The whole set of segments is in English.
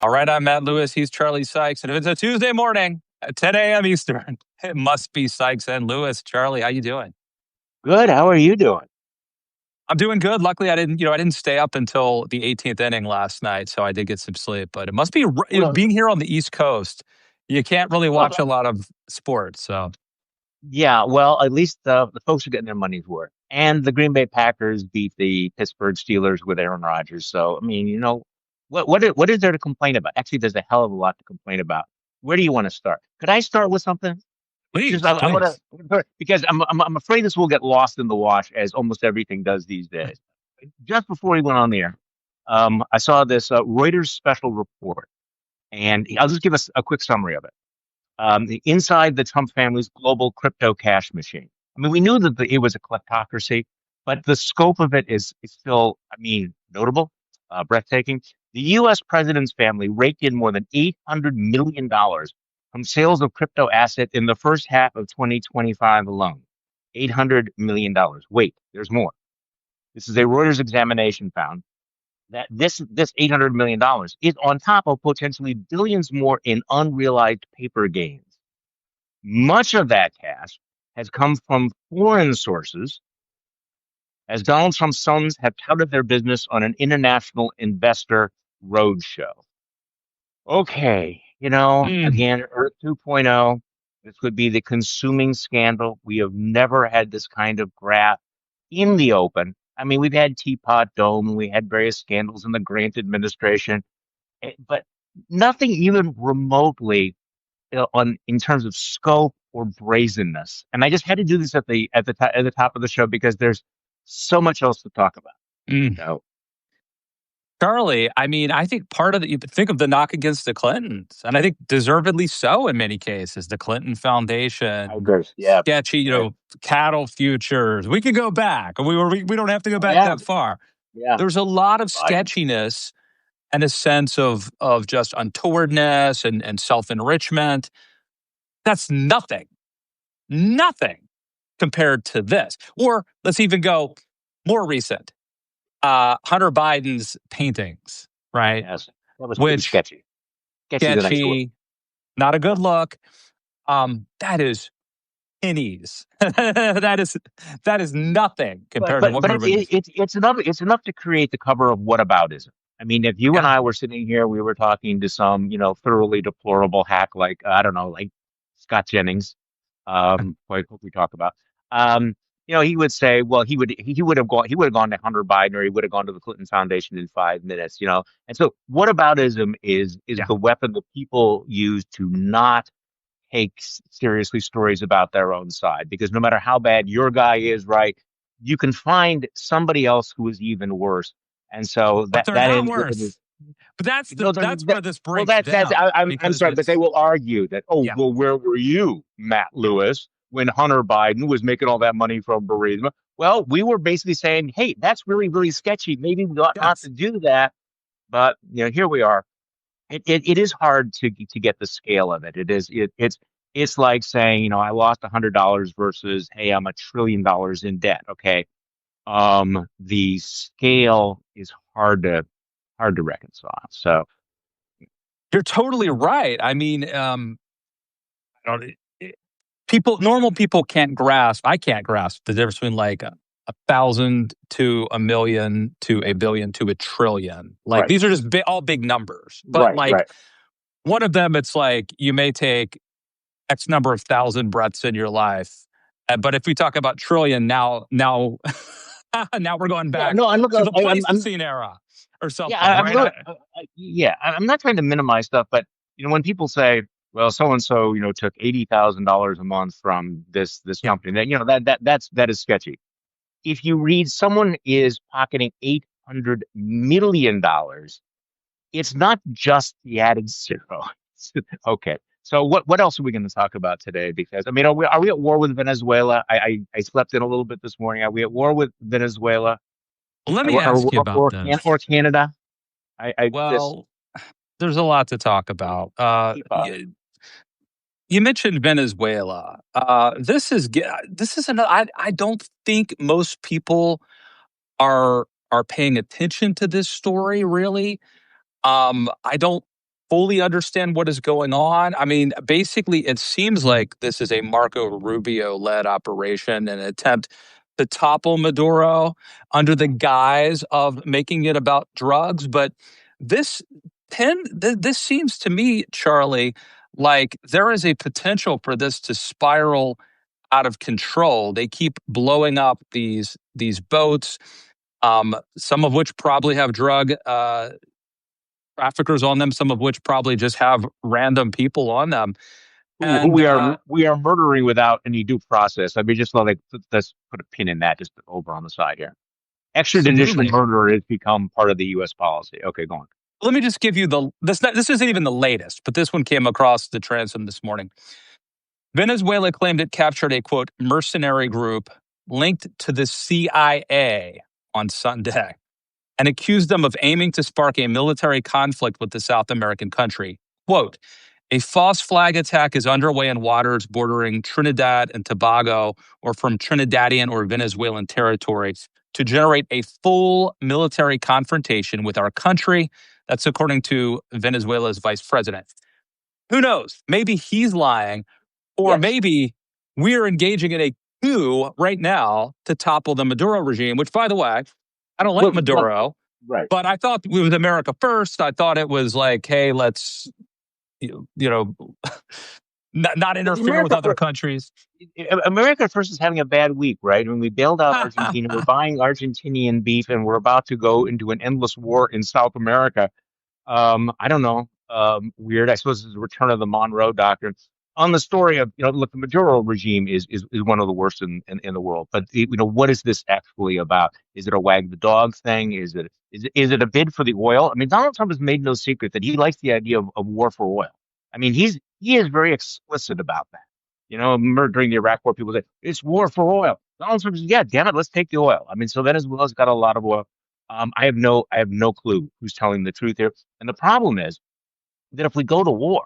All right, I'm Matt Lewis. He's Charlie Sykes. And if it's a Tuesday morning at 10 a.m. Eastern, it must be Sykes and Lewis. Charlie, how you doing? Good. How are you doing? I'm doing good. Luckily, I didn't stay up until the 18th inning last night, so I did get some sleep. But it must be Well, being here on the East Coast. You can't really well, watch a lot of sports. So, yeah. Well, at least the folks are getting their money's worth. And the Green Bay Packers beat the Pittsburgh Steelers with Aaron Rodgers. So, I mean, what is there to complain about? Actually, there's a hell of a lot to complain about. Where do you want to start? Could I start with something? Just please, I want please. to because I'm afraid this will get lost in the wash as almost everything does these days. Just before we went on the air, I saw this Reuters special report, and I'll just give us a quick summary of it. Inside the Trump family's global crypto cash machine. I mean, we knew that it was a kleptocracy, but the scope of it is still, I mean, notable, breathtaking. The U.S. president's family raked in more than $800 million from sales of crypto asset in the first half of 2025 alone. $800 million. Wait, there's more. This is a Reuters examination found that this $800 million is on top of potentially billions more in unrealized paper gains. Much of that cash has come from foreign sources, as Donald Trump's sons have touted their business on an international investor roadshow. Okay, Mm. again, Earth 2.0, this would be the consuming scandal. We have never had this kind of graph in the open. I mean, we've had Teapot Dome, and we had various scandals in the Grant administration, but nothing even remotely on in terms of scope or brazenness. And I just had to do this at the top of the show because there's so much else to talk about. Mm. So, Charlie, I mean, I think part of you think of the knock against the Clintons, and I think deservedly so in many cases. The Clinton I Foundation, agree. Yeah. sketchy, Right. cattle futures. We could go back. We don't have to go Oh back yeah. that far. Yeah. There's a lot of Biden. sketchiness and a sense of just untowardness and self enrichment. That's nothing compared to this. Or let's even go more recent. Hunter Biden's paintings, right? Yes. That was pretty Which sketchy. Sketchy's a nice word. sketchy, not a good look. That is pennies. that is nothing But compared to but what but we're witnessing. it's enough to create the cover of whataboutism. I mean, if you and Yeah. I were sitting here, we were talking to some, thoroughly deplorable hack like I don't know, like Scott Jennings, who I hope we talk about. He would say, well, he would have gone to Hunter Biden or he would have gone to the Clinton Foundation in 5 minutes. And so whataboutism is Yeah. the weapon that people use to not take seriously stories about their own side because no matter how bad your guy is, right, you can find somebody else who is even worse. And so But that they're that not ends with worse. But that's no, that's that, where this well, breaks that's down I'm because sorry, but they it's will argue that, oh yeah. well, where were you, Matt Lewis, when Hunter Biden was making all that money from Burisma? Well, we were basically saying, hey, that's really really sketchy. Maybe we ought not Yes. to do that. But here we are. It is hard to get the scale of it. It's like saying, I lost $100 versus, hey, I'm $1 trillion in debt. Okay. The scale is hard to reconcile. So You're totally right. I mean, I don't, normal people can't grasp. I can't grasp the difference between like a thousand to a million to a billion to a trillion. Like right, these are just all big numbers. But right, like right. one of them, it's like you may take X number of thousand breaths in your life. But if we talk about trillion now, now we're going Yeah, back no, I'm to looking. the Pleistocene era or Yeah, something, I'm right? not. Yeah, I'm not trying to minimize stuff, but when people say, "Well, so and so, took $80,000 a month from this Yeah. company," that is sketchy. If you read someone is pocketing $800 million, it's not just the added zero. Okay, so what else are we going to talk about today? Because I mean, are we at war with Venezuela? I slept in a little bit this morning. Are we at war with Venezuela Well, let me or ask or, you about or, Can- or this. Canada? I this Well, there's a lot to talk about. Teapot. You mentioned Venezuela. This is another. I don't think most people are paying attention to this story really. I don't. fully understand what is going on. I mean, basically, it seems like this is a Marco Rubio-led operation, an attempt to topple Maduro under the guise of making it about drugs. But this this seems to me, Charlie, like there is a potential for this to spiral out of control. They keep blowing up these boats, some of which probably have drug traffickers on them, some of which probably just have random people on them. Who And we are murdering without any due process. I mean, just like let's put a pin in that, just over on the side here. Extrajudicial absolutely. murder has become part of the U.S. policy. Okay, go on. Let me just give you this isn't even the latest, but this one came across the transom this morning. Venezuela claimed it captured a quote mercenary group linked to the CIA on Sunday and accused them of aiming to spark a military conflict with the South American country. Quote, a false flag attack is underway in waters bordering Trinidad and Tobago or from Trinidadian or Venezuelan territory to generate a full military confrontation with our country. That's according to Venezuela's vice president. Who knows? Maybe he's lying, or Yes. maybe we're engaging in a coup right now to topple the Maduro regime, which, by the way, I don't like Well, Maduro, right. but I thought it was America first. I thought it was like, hey, let's, you know, not But the interfere with other countries. America first is having a bad week, right? When we bailed out Argentina, we're buying Argentinian beef, and we're about to go into an endless war in South America. I don't know. Weird. I suppose it's the return of the Monroe Doctrine. On the story of, look, the Maduro regime is one of the worst in the world. But what is this actually about? Is it a wag the dog thing? Is it a bid for the oil? I mean, Donald Trump has made no secret that he likes the idea of war for oil. I mean, he is very explicit about that. Remember during the Iraq War, people said it's war for oil. Donald Trump says, yeah, damn it, let's take the oil. I mean, so Venezuela's got a lot of oil. I have no clue who's telling the truth here. And the problem is that if we go to war,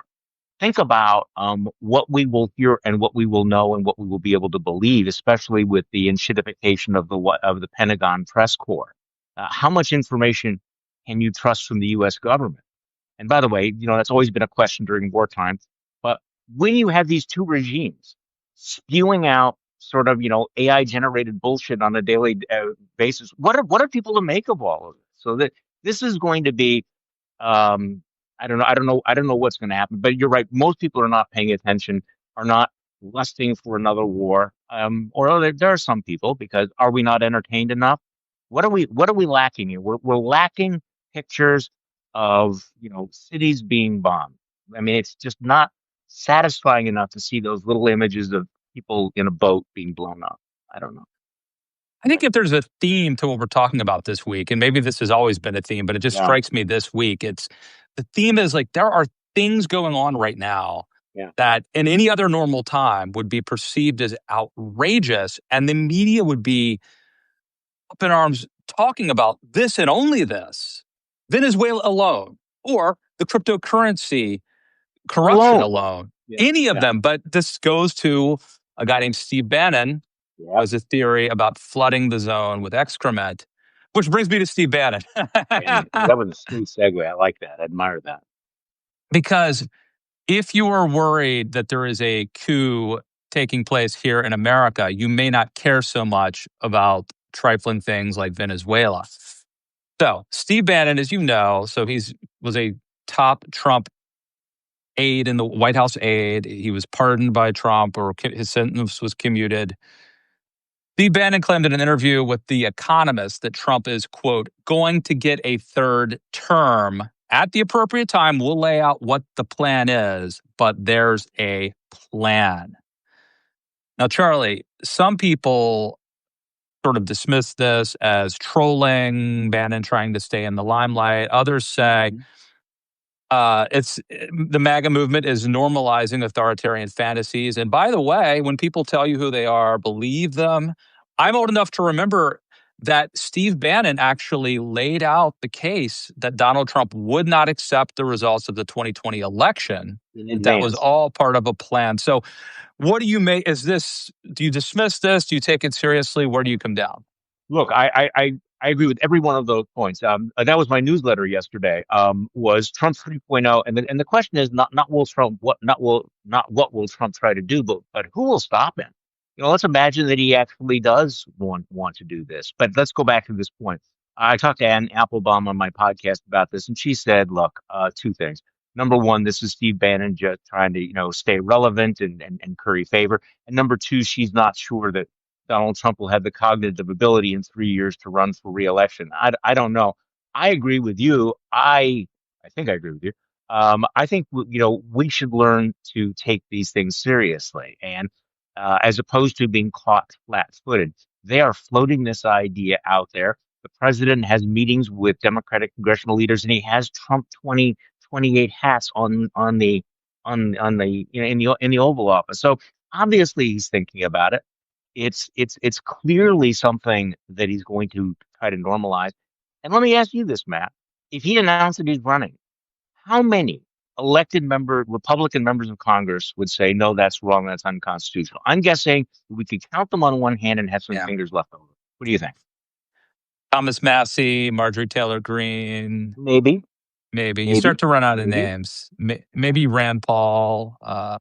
think about what we will hear and what we will know and what we will be able to believe, especially with the enshittification of the Pentagon press corps. How much information can you trust from the U.S. government? And by the way, that's always been a question during wartime. But when you have these two regimes spewing out sort of, AI generated bullshit on a daily basis, what are people to make of all of this? So that this is going to be, I don't know what's going to happen. But you're right. Most people are not paying attention, are not lusting for another war. Or there are some people, because are we not entertained enough? What are we lacking here? We're lacking pictures of cities being bombed. I mean, it's just not satisfying enough to see those little images of people in a boat being blown up. I don't know. I think if there's a theme to what we're talking about this week, and maybe this has always been a theme, but it just Yeah, strikes me this week, it's the theme is like there are things going on right now yeah. that in any other normal time would be perceived as outrageous, and the media would be up in arms talking about this and only this, Venezuela alone, or the cryptocurrency corruption Alone. alone, Yeah, any of yeah, them. But this goes to a guy named Steve Bannon, who yeah. has a theory about flooding the zone with excrement, which brings me to Steve Bannon. And that was a smooth segue. I like that. I admire that. Because if you are worried that there is a coup taking place here in America, you may not care so much about trifling things like Venezuela. So, Steve Bannon, as you know, was a top Trump aide in the White House aide. He was pardoned by Trump, or his sentence was commuted. Steve Bannon claimed in an interview with The Economist that Trump is, quote, going to get a third term. At the appropriate time, we'll lay out what the plan is, but there's a plan. Now, Charlie, some people sort of dismiss this as trolling, Bannon trying to stay in the limelight. Others say Mhm. it's the MAGA movement is normalizing authoritarian fantasies. And by the way, when people tell you who they are, believe them. I'm old enough to remember that Steve Bannon actually laid out the case that Donald Trump would not accept the results of the 2020 election. In That was advance. all part of a plan. So, what do you make? Do you dismiss this? Do you take it seriously? Where do you come down? Look, I I agree with every one of those points. That was my newsletter yesterday. Was Trump 3.0, and the question is not will Trump not what will Trump try to do, but who will stop him? Let's imagine that he actually does want to do this. But let's go back to this point. I talked to Ann Applebaum on my podcast about this, and she said, "Look, two things. Number one, this is Steve Bannon just trying to stay relevant and curry favor, and number two, she's not sure that Donald Trump will have the cognitive ability in 3 years to run for reelection. I don't know. I agree with you. I think I agree with you. I think we should learn to take these things seriously, and as opposed to being caught flat-footed, they are floating this idea out there. The president has meetings with Democratic congressional leaders, and he has Trump 2028 hats on the in the Oval Office. So obviously he's thinking about it. It's clearly something that he's going to try to normalize. And let me ask you this, Matt. If he announced that he's running, how many Republican members of Congress would say, no, that's wrong, that's unconstitutional? I'm guessing we could count them on one hand and have some Yeah. fingers left over. What do you think? Thomas Massey, Marjorie Taylor Greene, Maybe, maybe. You start maybe, to run out of maybe. names. Maybe Rand Paul. I'm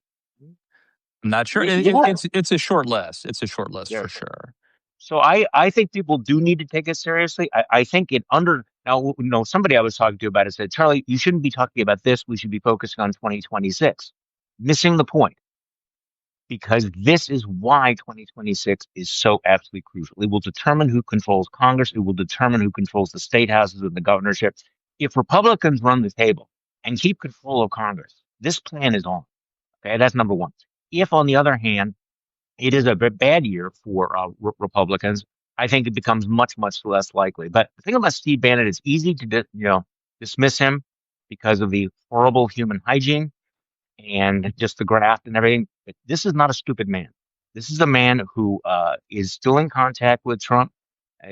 not sure. Yeah, It's a short list. It's a short list yeah. for sure. So I think people do need to take it seriously. I think it under now, somebody I was talking to about it said, Charlie, you shouldn't be talking about this. We should be focusing on 2026. Missing the point, because this is why 2026 is so absolutely crucial. It will determine who controls Congress. It will determine who controls the state houses and the governorship. If Republicans run the table and keep control of Congress, this plan is on. Okay, that's number one. If, on the other hand, it is a bad year for Republicans, I think it becomes much, much less likely. But the thing about Steve Bannon, it's easy to dismiss him because of the horrible human hygiene and just the graft and everything. But this is not a stupid man. This is a man who is still in contact with Trump.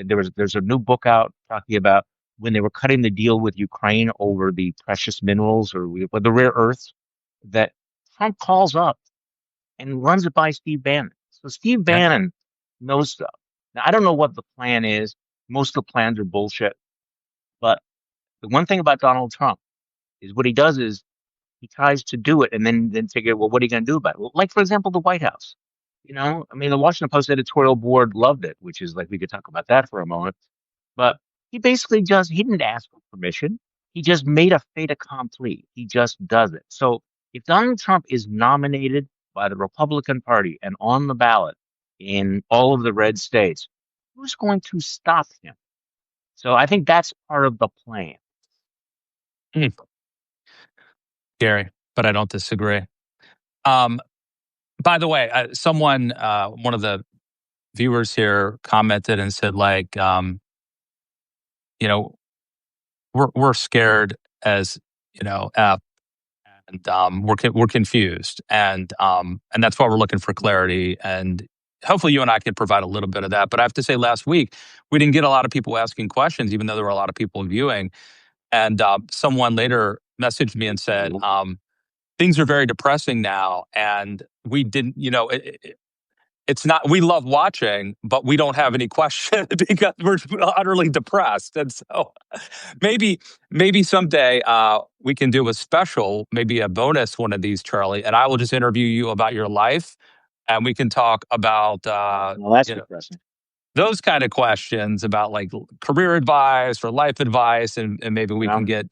There's a new book out talking about when they were cutting the deal with Ukraine over the precious minerals or the rare earths that Trump calls up and runs it by Steve Bannon. So Steve Yeah. Bannon knows stuff. Now, I don't know what the plan is. Most of the plans are bullshit. But the one thing about Donald Trump is what he does is he tries to do it and then figure, well, what are you going to do about it? Well, like, for example, the White House. I mean, the Washington Post editorial board loved it, which is like, we could talk about that for a moment. But he basically he didn't ask for permission. He just made a fait accompli. He just does it. So if Donald Trump is nominated by the Republican Party and on the ballot in all of the red states, who's going to stop him? So I think that's part of the plan. Hmm. Scary, but I don't disagree. Um, by the way, someone, one of the viewers here commented and said, like, you know, we're scared as F, and we're confused, and that's why we're looking for clarity. And hopefully, you and I can provide a little bit of that. But I have to say, last week we didn't get a lot of people asking questions, even though there were a lot of people viewing. And someone later messaged me and said, things are very depressing now, and we didn't, it's not, we love watching, but we don't have any questions because we're utterly depressed. And so maybe someday we can do a special, maybe a bonus one of these, Charlie, and I will just interview you about your life, and we can talk about Well, that's depressing. those kind of questions about like career advice or life advice, and maybe we can get.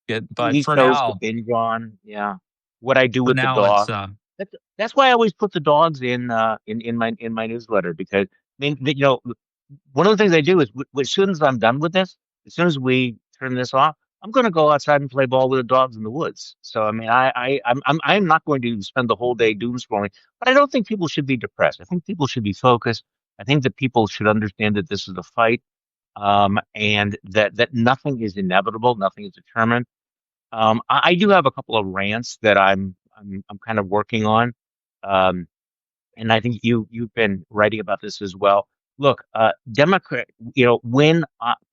But TV for shows to now, binge on. Yeah. What I do for with the now, it's dog. That's why I always put the dogs in my newsletter because I mean one of the things I do is as soon as I'm done with this, as soon as we turn this off, I'm going to go outside and play ball with the dogs in the woods. So I mean I'm not going to spend the whole day doom scrolling, but I don't think people should be depressed. I think people should be focused. I think that people should understand that this is a fight, and that nothing is inevitable, nothing is determined. I do have a couple of rants that I'm kind of working on, um, and I think you've been writing about this as well. Look, Democrat, when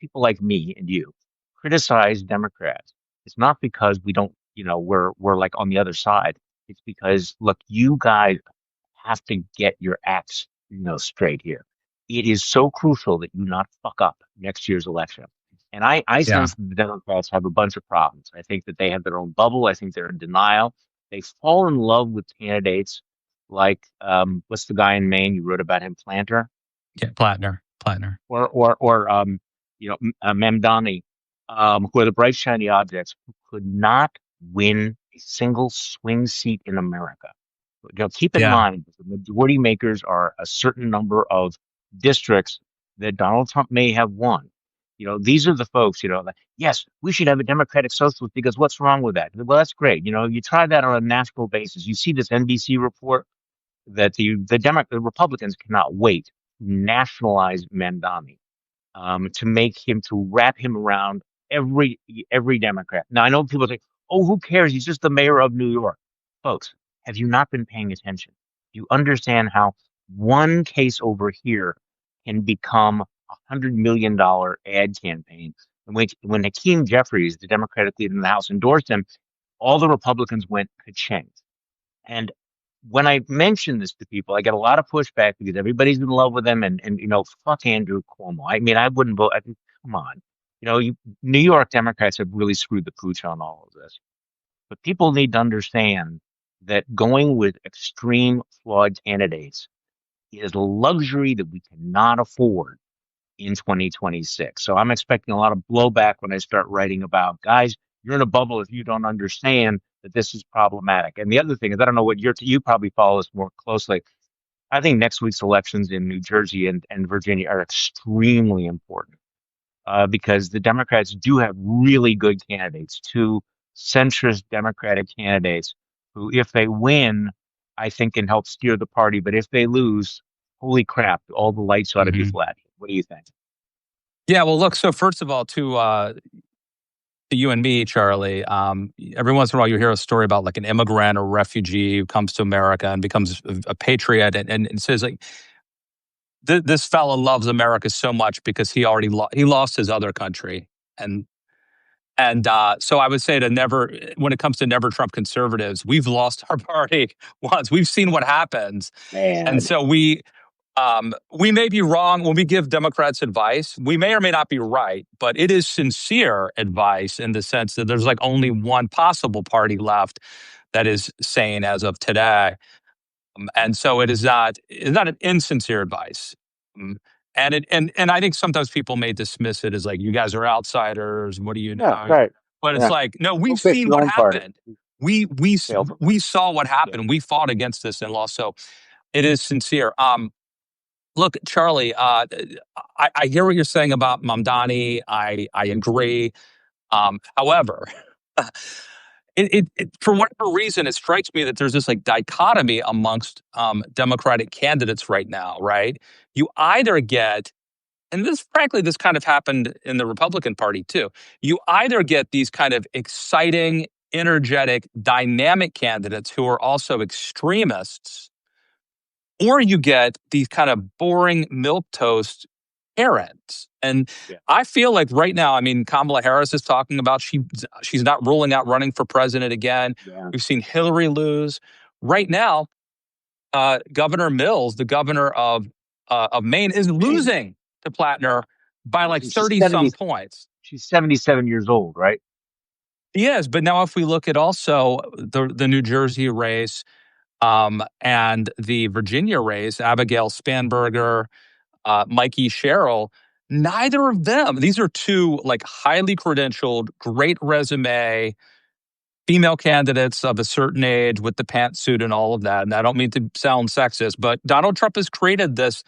people like me and you criticize Democrats, it's not because we don't, we're like on the other side. It's because look, you guys have to get your acts, straight here. it is so crucial that you not fuck up next year's election. And I Yeah. sense that the Democrats have a bunch of problems. I think that they have their own bubble. I think they're in denial. They fall in love with candidates like what's the guy in Maine you wrote about him, Planter, Yeah. Plattner. or Memdani, who are the bright shiny objects who could not win a single swing seat in America. Keep in Yeah. mind that the majority makers are a certain number of districts that Donald Trump may have won. These are the folks, that, yes, we should have a democratic socialist because what's wrong with that? Well, that's great. You try that on a national basis. You see this NBC report that the Republicans cannot wait to nationalize Mandami, to wrap him around every every Democrat. Now I know people say, "Oh, who cares? He's just the mayor of New York." Folks, have you not been paying attention? Do you understand how one case over here can become $100 million ad campaign? And when Hakeem Jeffries, the Democratic leader in the House, endorsed him, all the Republicans went ka-ching. And when I mention this to people, I get a lot of pushback because everybody's in love with him, and fuck Andrew Cuomo. I mean, I wouldn't vote. Come on, New York Democrats have really screwed the pooch on all of this. But people need to understand that going with extreme flawed candidates is a luxury that we cannot afford in 2026. So I'm expecting a lot of blowback when I start writing about, guys, you're in a bubble if you don't understand that this is problematic. And the other thing is, I don't know what you probably follow this more closely. I think next week's elections in New Jersey and Virginia are extremely important, because the Democrats do have really good candidates, two centrist Democratic candidates who, if they win, I think can help steer the party. But if they lose, holy crap, all the lights ought to be Hmm. flashing. What do you think? Yeah. Well, look. So first of all, to you and me, Charlie, every once in a while you hear a story about like an immigrant or refugee who comes to America and becomes a patriot, and says like this fellow loves America so much because he lost his other country, and so I would say to never, when it comes to never Trump conservatives, we've lost our party once. We've seen what happens, and Man, so we may be wrong when we give Democrats advice. We may or may not be right, but it is sincere advice in the sense that there's like only one possible party left that is sane as of today. And so it's not an insincere advice. Um, and I think sometimes people may dismiss it as like, you guys are outsiders. What do you yeah, know? right. But it's Yeah. like, no, Go we've fix seen your what own party. happened. Failed. We saw what Yeah. happened. We fought against this and lost. So it is sincere. Look, Charlie, I hear what you're saying about Mamdani. I agree. However, for whatever reason, it strikes me that there's this like dichotomy amongst Democratic candidates right now, right? You either get, and this, frankly, this kind of happened in the Republican Party too. You either get these kind of exciting, energetic, dynamic candidates who are also extremists, or you get these kind of boring milk toast errands. And Yeah. I feel like right now, I mean, Kamala Harris is talking about she's not ruling out running for president again. Yeah. We've seen Hillary lose. Right now, Governor Mills, the governor of Maine, is Man. losing to Plattner by like She's 30 70. some points. She's 77 years old, right? Yes, but now if we look at also the New Jersey race, and the Virginia race, Abigail Spanberger, Mikey Sherrill, neither of them, these are two like highly credentialed, great resume, female candidates of a certain age with the pantsuit and all of that. And I don't mean to sound sexist, but Donald Trump has created this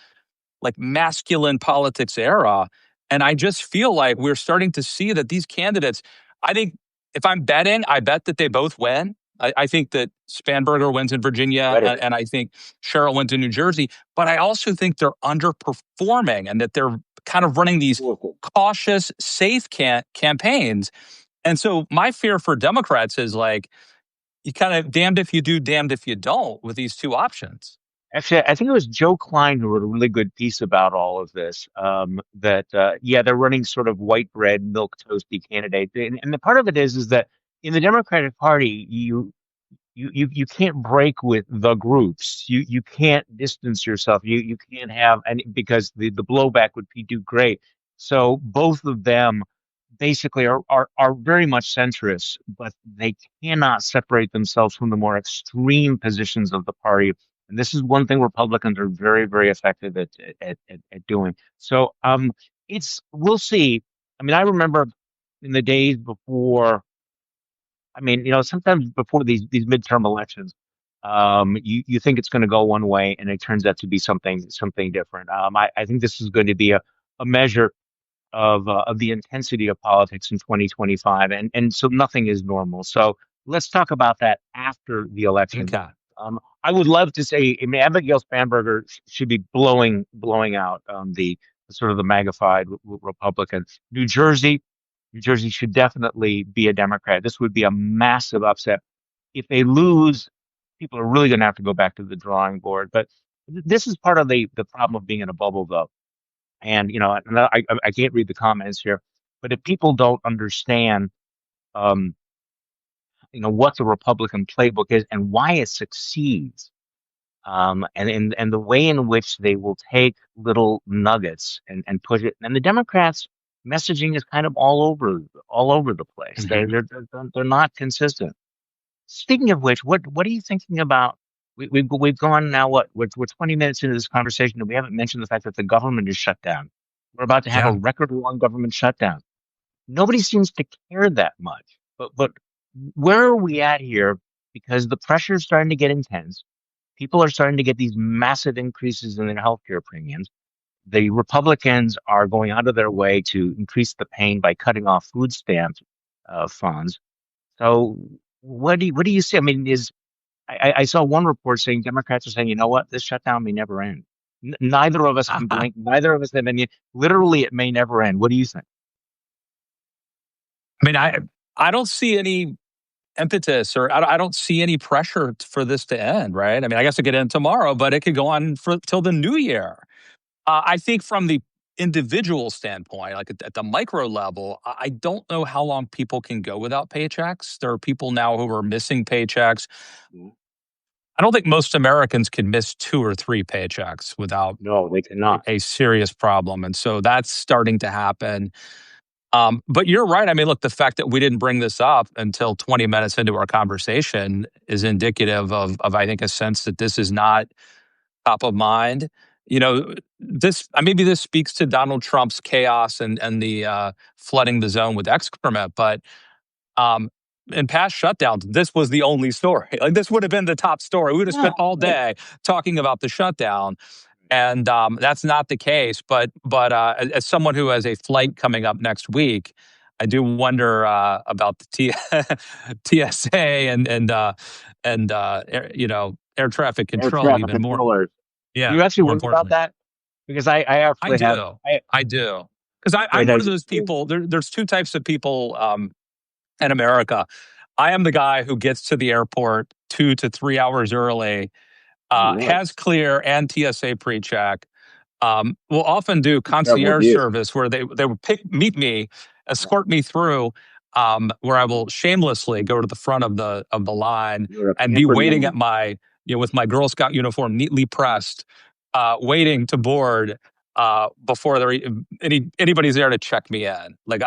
like masculine politics era. And I just feel like we're starting to see that these candidates, I think if I'm betting, I bet that they both win. I think that Spanberger wins in Virginia, Bet it. and I think Cheryl wins in New Jersey. But I also think they're underperforming and that they're kind of running these cautious, safe campaigns. And so my fear for Democrats is like, you kind of damned if you do, damned if you don't with these two options. Actually, I think it was Joe Klein who wrote a really good piece about all of this. That yeah, they're running sort of white bread, milk toasty candidate, and the part of it is that in the Democratic Party, you can't break with the groups. You can't distance yourself. You can't have any because the blowback would be too great. So both of them basically are very much centrists, but they cannot separate themselves from the more extreme positions of the party. And this is one thing Republicans are very, very effective at doing. So it's we'll see. I mean, I remember in the days before I mean, sometimes before these midterm elections, you think it's going to go one way, and it turns out to be something different. I think this is going to be a measure of the intensity of politics in 2025, and so nothing is normal. So let's talk about that after the election. Okay. I would love to say, I mean, Abigail Spanberger should be blowing out the sort of the magnified Republican. New Jersey should definitely be a Democrat. This would be a massive upset. If they lose, people are really going to have to go back to the drawing board. But this is part of the problem of being in a bubble, though. And and I can't read the comments here, but if people don't understand, um, what the Republican playbook is and why it succeeds, and the way in which they will take little nuggets and push it. And the Democrats' messaging is kind of all over the place. They're Mhm. they're not consistent. Speaking of which, what are you thinking about? We've gone now. We're 20 minutes into this conversation, and we haven't mentioned the fact that the government is shut down. We're about to have a Yeah. record-long government shutdown. Nobody seems to care that much. But where are we at here? Because the pressure is starting to get intense. People are starting to get these massive increases in their healthcare premiums. The Republicans are going out of their way to increase the pain by cutting off food stamps funds. So what do you see? I mean, I saw one report saying Democrats are saying, you know what, this shutdown may never end. Neither of us can I blink. Neither of us have any. Literally, it may never end. What do you think? mean, I don't see any impetus, or I don't see any pressure for this to end, right? I mean, I guess it could end tomorrow, but it could go on for till the new year. I think from the individual standpoint, like at the micro level, I don't know how long people can go without paychecks. There are people now who are missing paychecks. Mm. I don't think most Americans can miss two or three paychecks without No, they cannot. a serious problem. And so that's starting to happen. But you're right. I mean, look, the fact that we didn't bring this up until 20 minutes into our conversation is indicative of I think, a sense that this is not top of mind. Maybe this speaks to Donald Trump's chaos and the flooding the zone with excrement, but um, in past shutdowns, this was the only story. Like, this would have been the top story. We would have Yeah, spent all right. day talking about the shutdown, and that's not the case. But as someone who has a flight coming up next week, I do wonder about the TSA and air traffic Air control traffic even more. controllers. Do Yeah, you actually more worry about importantly. that? Because I I actually have. do. I do. Because Right I'm now, one of those people. There's two types of people in America. I am the guy who gets to the airport 2 to 3 hours early, oh, really? has clear and TSA pre-check. Will often do Be careful with concierge you. service where they would meet me, Yeah, escort me through, where I will shamelessly go to the front of the line you're a and be pampered waiting at man. my with my Girl Scout uniform neatly pressed, waiting to board before anybody's there to check me in. Like,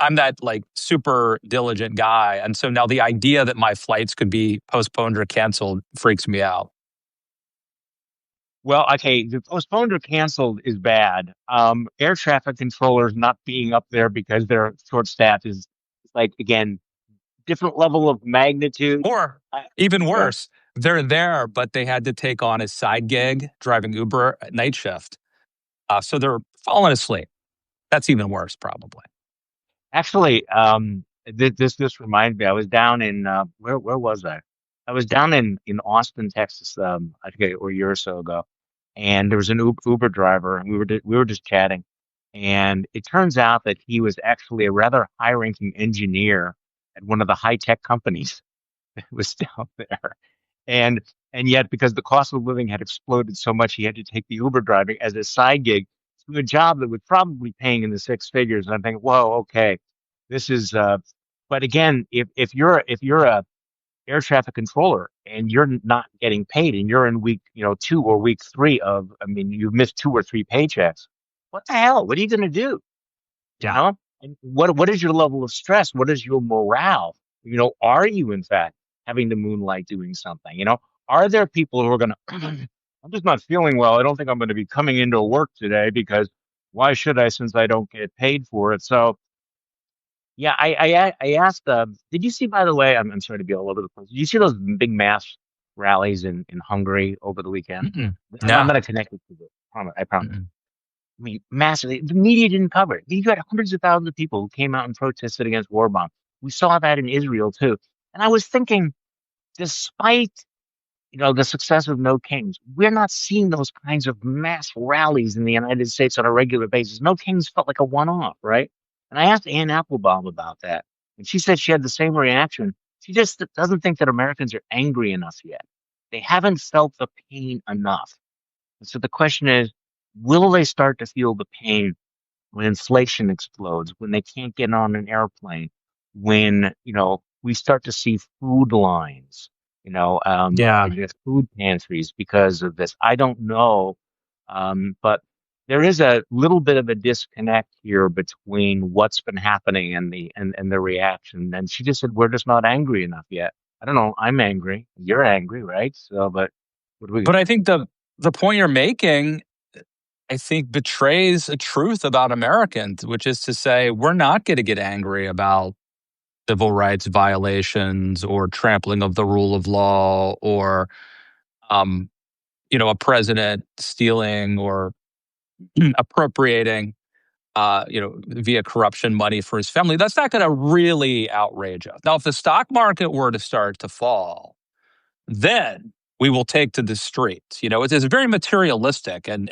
I'm that, like, super diligent guy, and so now the idea that my flights could be postponed or canceled freaks me out. Well, okay, the postponed or canceled is bad. Air traffic controllers not being up there because they're short staffed is like again different level of magnitude. Or I, even yeah. worse, they're there, but they had to take on a side gig driving Uber at night shift. So they're falling asleep. That's even worse, probably. Actually, this reminds me. I was down in where was I? I was down in Austin, Texas. I think a year or so ago, and there was an Uber driver, and we were just chatting, and it turns out that he was actually a rather high-ranking engineer at one of the high-tech companies that was down there, and and yet because the cost of living had exploded so much, he had to take the Uber driving as a side gig to a job that was probably paying in the six figures. And I'm thinking, whoa, okay, this is. But again, if you're air traffic controller and you're not getting paid and you're in week, 2 or week 3 of, I mean, you've missed 2 or 3 paychecks. What the hell? What are you going to do? You Yeah. know, and what is your level of stress? What is your morale? Are you in fact having the moonlight doing something? Are there people who are going to, I'm just not feeling well. I don't think I'm going to be coming into work today because why should I since I don't get paid for it? So yeah, I asked. Did you see, by the way? I'm sorry to be all over the place. Did you see those big mass rallies in Hungary over the weekend? Mm-mm. I'm No. going to connect it to it. I promise. Mm-mm. I mean, massively. The media didn't cover it. You had hundreds of thousands of people who came out and protested against war bombs. We saw that in Israel too. And I was thinking, despite the success of No Kings, we're not seeing those kinds of mass rallies in the United States on a regular basis. No Kings felt like a one-off, right? And I asked Ann Applebaum about that, and she said she had the same reaction. She just doesn't think that Americans are angry enough yet. They haven't felt the pain enough. And so the question is, will they start to feel the pain when inflation explodes, when they can't get on an airplane, when, we start to see food lines, Yeah. and just food pantries because of this? I don't know. But there is a little bit of a disconnect here between what's been happening and the reaction. And she just said, we're just not angry enough yet. I don't know. I'm angry. You're angry, right? So, but what do we, But I think the point you're making, I think, betrays a truth about Americans, which is to say, we're not going to get angry about civil rights violations or trampling of the rule of law or, um, a president stealing or appropriating, via corruption money for his family. That's not going to really outrage us. Now, if the stock market were to start to fall, then we will take to the streets. It's very materialistic, and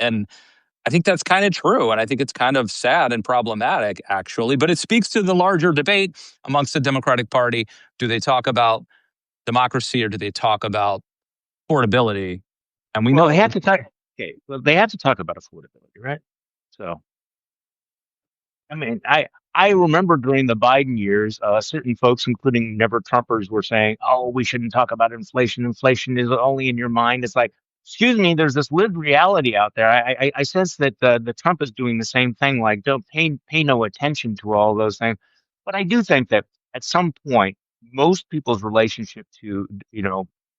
I think that's kind of true, and I think it's kind of sad and problematic, actually. But it speaks to the larger debate amongst the Democratic Party. Do they talk about democracy or do they talk about affordability? And we well, they have know, to talk. Okay. Well, they have to talk about affordability, right? So, I mean, I remember during the Biden years, certain folks, including never Trumpers, were saying, "Oh, we shouldn't talk about inflation. Inflation is only in your mind." It's like, excuse me, there's this lived reality out there. I sense that the Trump is doing the same thing. Like, don't pay no attention to all those things. But I do think that at some point, most people's relationship to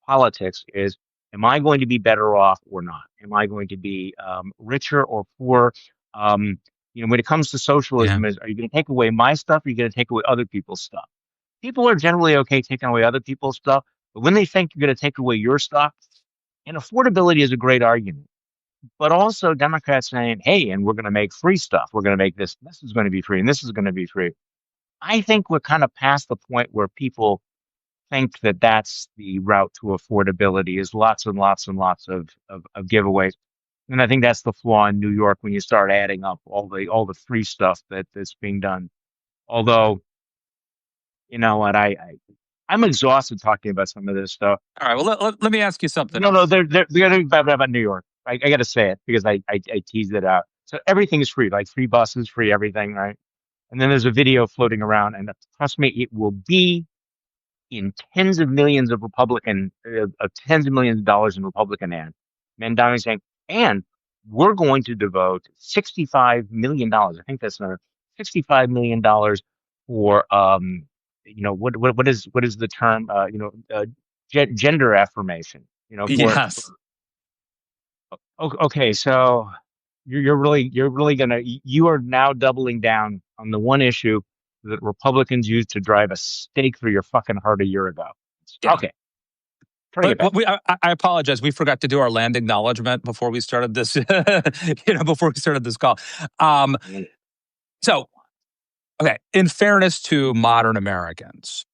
politics is, am I going to be better off or not? Am I going to be richer or poor? Um, when it comes to yeah, socialism, are you going to take away my stuff? Or are you going to take away other people's stuff? People are generally okay taking away other people's stuff, but when they think you're going to take away your stuff, and affordability is a great argument, but also Democrats saying, hey, and we're going to make free stuff. We're going to make this is going to be free, and this is going to be free. I think we're kind of past the point where people think that that's the route to affordability is lots and lots and lots of giveaways. And I think that's the flaw in New York when you start adding up all the free stuff that's being done. Although, you know what, I'm exhausted talking about some of this stuff. all right. Well, let me ask you something No, no, else. they're about New York. I got to say it because I teased it out. So everything is free, like free buses, free everything, right? And then there's a video floating around, and trust me, it will be in tens of millions of dollars in Republican ads. Mandani saying, and we're going to devote $65 million. I think that's another $65 million for what is the term? Gender affirmation. Yes. Okay, so you're really gonna you are now doubling down on the one issue that Republicans used to drive a stake through your fucking heart a year ago. Yeah. Okay, turning it But back. I apologize. We forgot to do our land acknowledgement before we started this. Before we started this call. Um, so, okay. In fairness to modern Americans,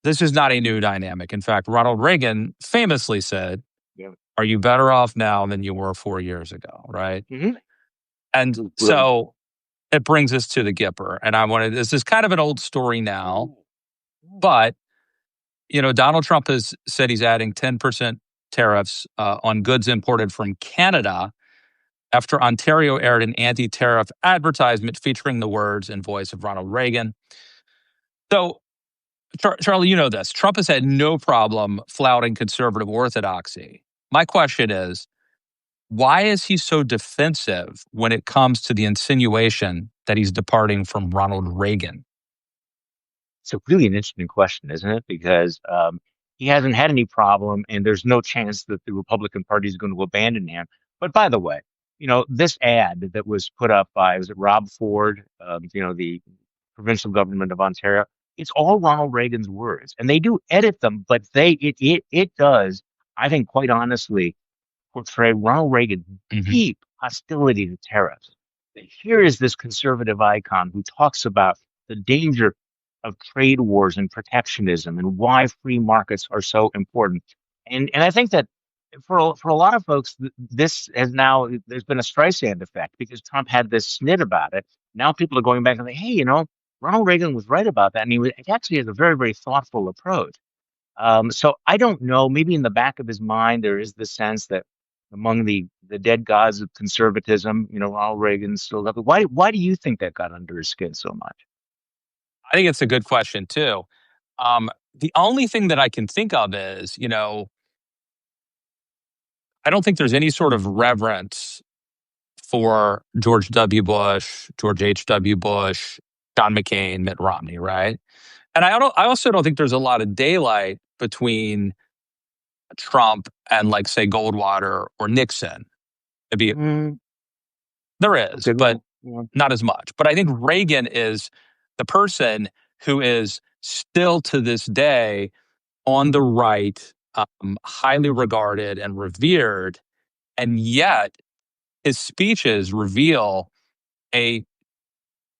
this is not a new dynamic. In fact, Ronald Reagan famously said, Yeah. "Are you better off now than you were 4 years ago?" Right. Mm-hmm. And Brilliant. so it brings us to the Gipper. And I wanted, this is kind of an old story now, but, Donald Trump has said he's adding 10% tariffs on goods imported from Canada after Ontario aired an anti tariff advertisement featuring the words and voice of Ronald Reagan. So Charlie, you know this. Trump has had no problem flouting conservative orthodoxy. My question is, why is he so defensive when it comes to the insinuation that he's departing from Ronald Reagan? It's a really an interesting question, isn't it? Because he hasn't had any problem, and there's no chance that the Republican Party is going to abandon him. But by the way, this ad that was put up by, was it Rob Ford, the provincial government of Ontario? It's all Ronald Reagan's words, and they do edit them, but it does, I think, quite honestly, portray Ronald Reagan's Hmm. deep hostility to tariffs. Here is this conservative icon who talks about the danger of trade wars and protectionism and why free markets are so important. And I think that for a lot of folks, this has now, there's been a Streisand effect because Trump had this snit about it. Now people are going back and say, hey, Ronald Reagan was right about that. And he actually has a very, very thoughtful approach. So I don't know. Maybe in the back of his mind, there is the sense that among the dead gods of conservatism, Ronald Reagan's still left. Why do you think that got under his skin so much? I think it's a good question too. The only thing that I can think of is, I don't think there's any sort of reverence for George W. Bush, George H.W. Bush, John McCain, Mitt Romney, right? And I also don't think there's a lot of daylight between Trump and, like, say, Goldwater or Nixon. Maybe Mm, there is, okay, but yeah. not as much. But I think Reagan is the person who is still to this day on the right, highly regarded and revered, and yet his speeches reveal a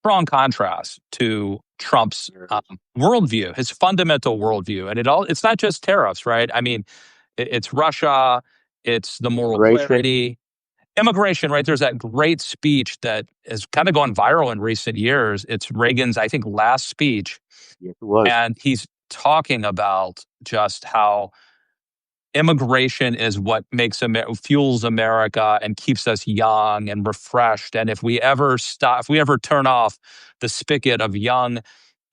strong contrast to Trump's There it is. worldview, his fundamental worldview, and it's not just tariffs, right? I mean, it's Russia, it's the moral Immigration. clarity, immigration, right? There's that great speech that has kind of gone viral in recent years. It's Reagan's, I think, last speech, Yes, it was. and he's talking about just how immigration is what fuels America and keeps us young and refreshed. And if we ever turn off the spigot of young,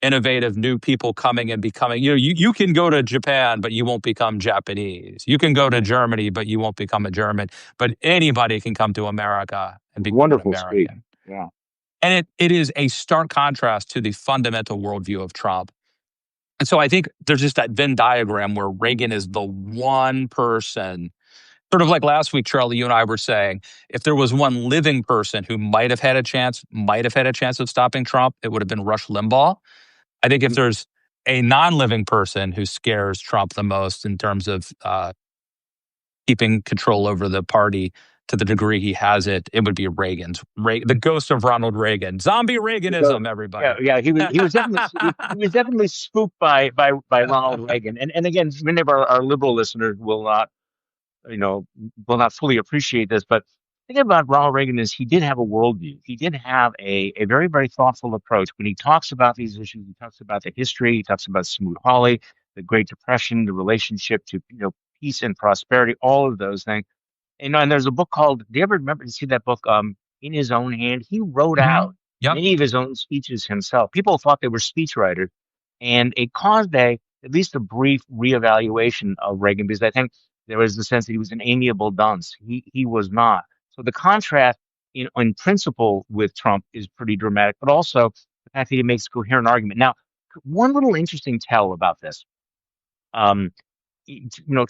innovative new people coming and becoming, you can go to Japan, but you won't become Japanese. You can go to Germany, but you won't become a German. But anybody can come to America and become an Wonderful speech. American. Yeah. And it is a stark contrast to the fundamental worldview of Trump. And so I think there's just that Venn diagram where Reagan is the one person, sort of like last week, Charlie, you and I were saying, if there was one living person who might have had a chance of stopping Trump, it would have been Rush Limbaugh. I think if Mhm. there's a non-living person who scares Trump the most in terms of keeping control over the party to the degree he has it, it would be the ghost of Ronald Reagan. Zombie So, Reaganism, yeah, everybody. yeah, he was definitely spooked by Ronald Reagan. And again, many of our liberal listeners you know, will not fully appreciate this, but the thing about Ronald Reagan is he did have a worldview. He did have a very, very thoughtful approach. When he talks about these issues, he talks about the history, he talks about Smoot-Hawley, the Great Depression, the relationship to, peace and prosperity, all of those things. And there's a book called, do you ever remember to see that book, In His Own Hand? He wrote Mhm. out Yep. many of his own speeches himself. People thought they were speechwriters, and it caused at least a brief reevaluation of Reagan because I think there was the sense that he was an amiable dunce. He was not. So the contrast in principle with Trump is pretty dramatic, but also the fact that he makes a coherent argument. Now, one little interesting tell about this. Um,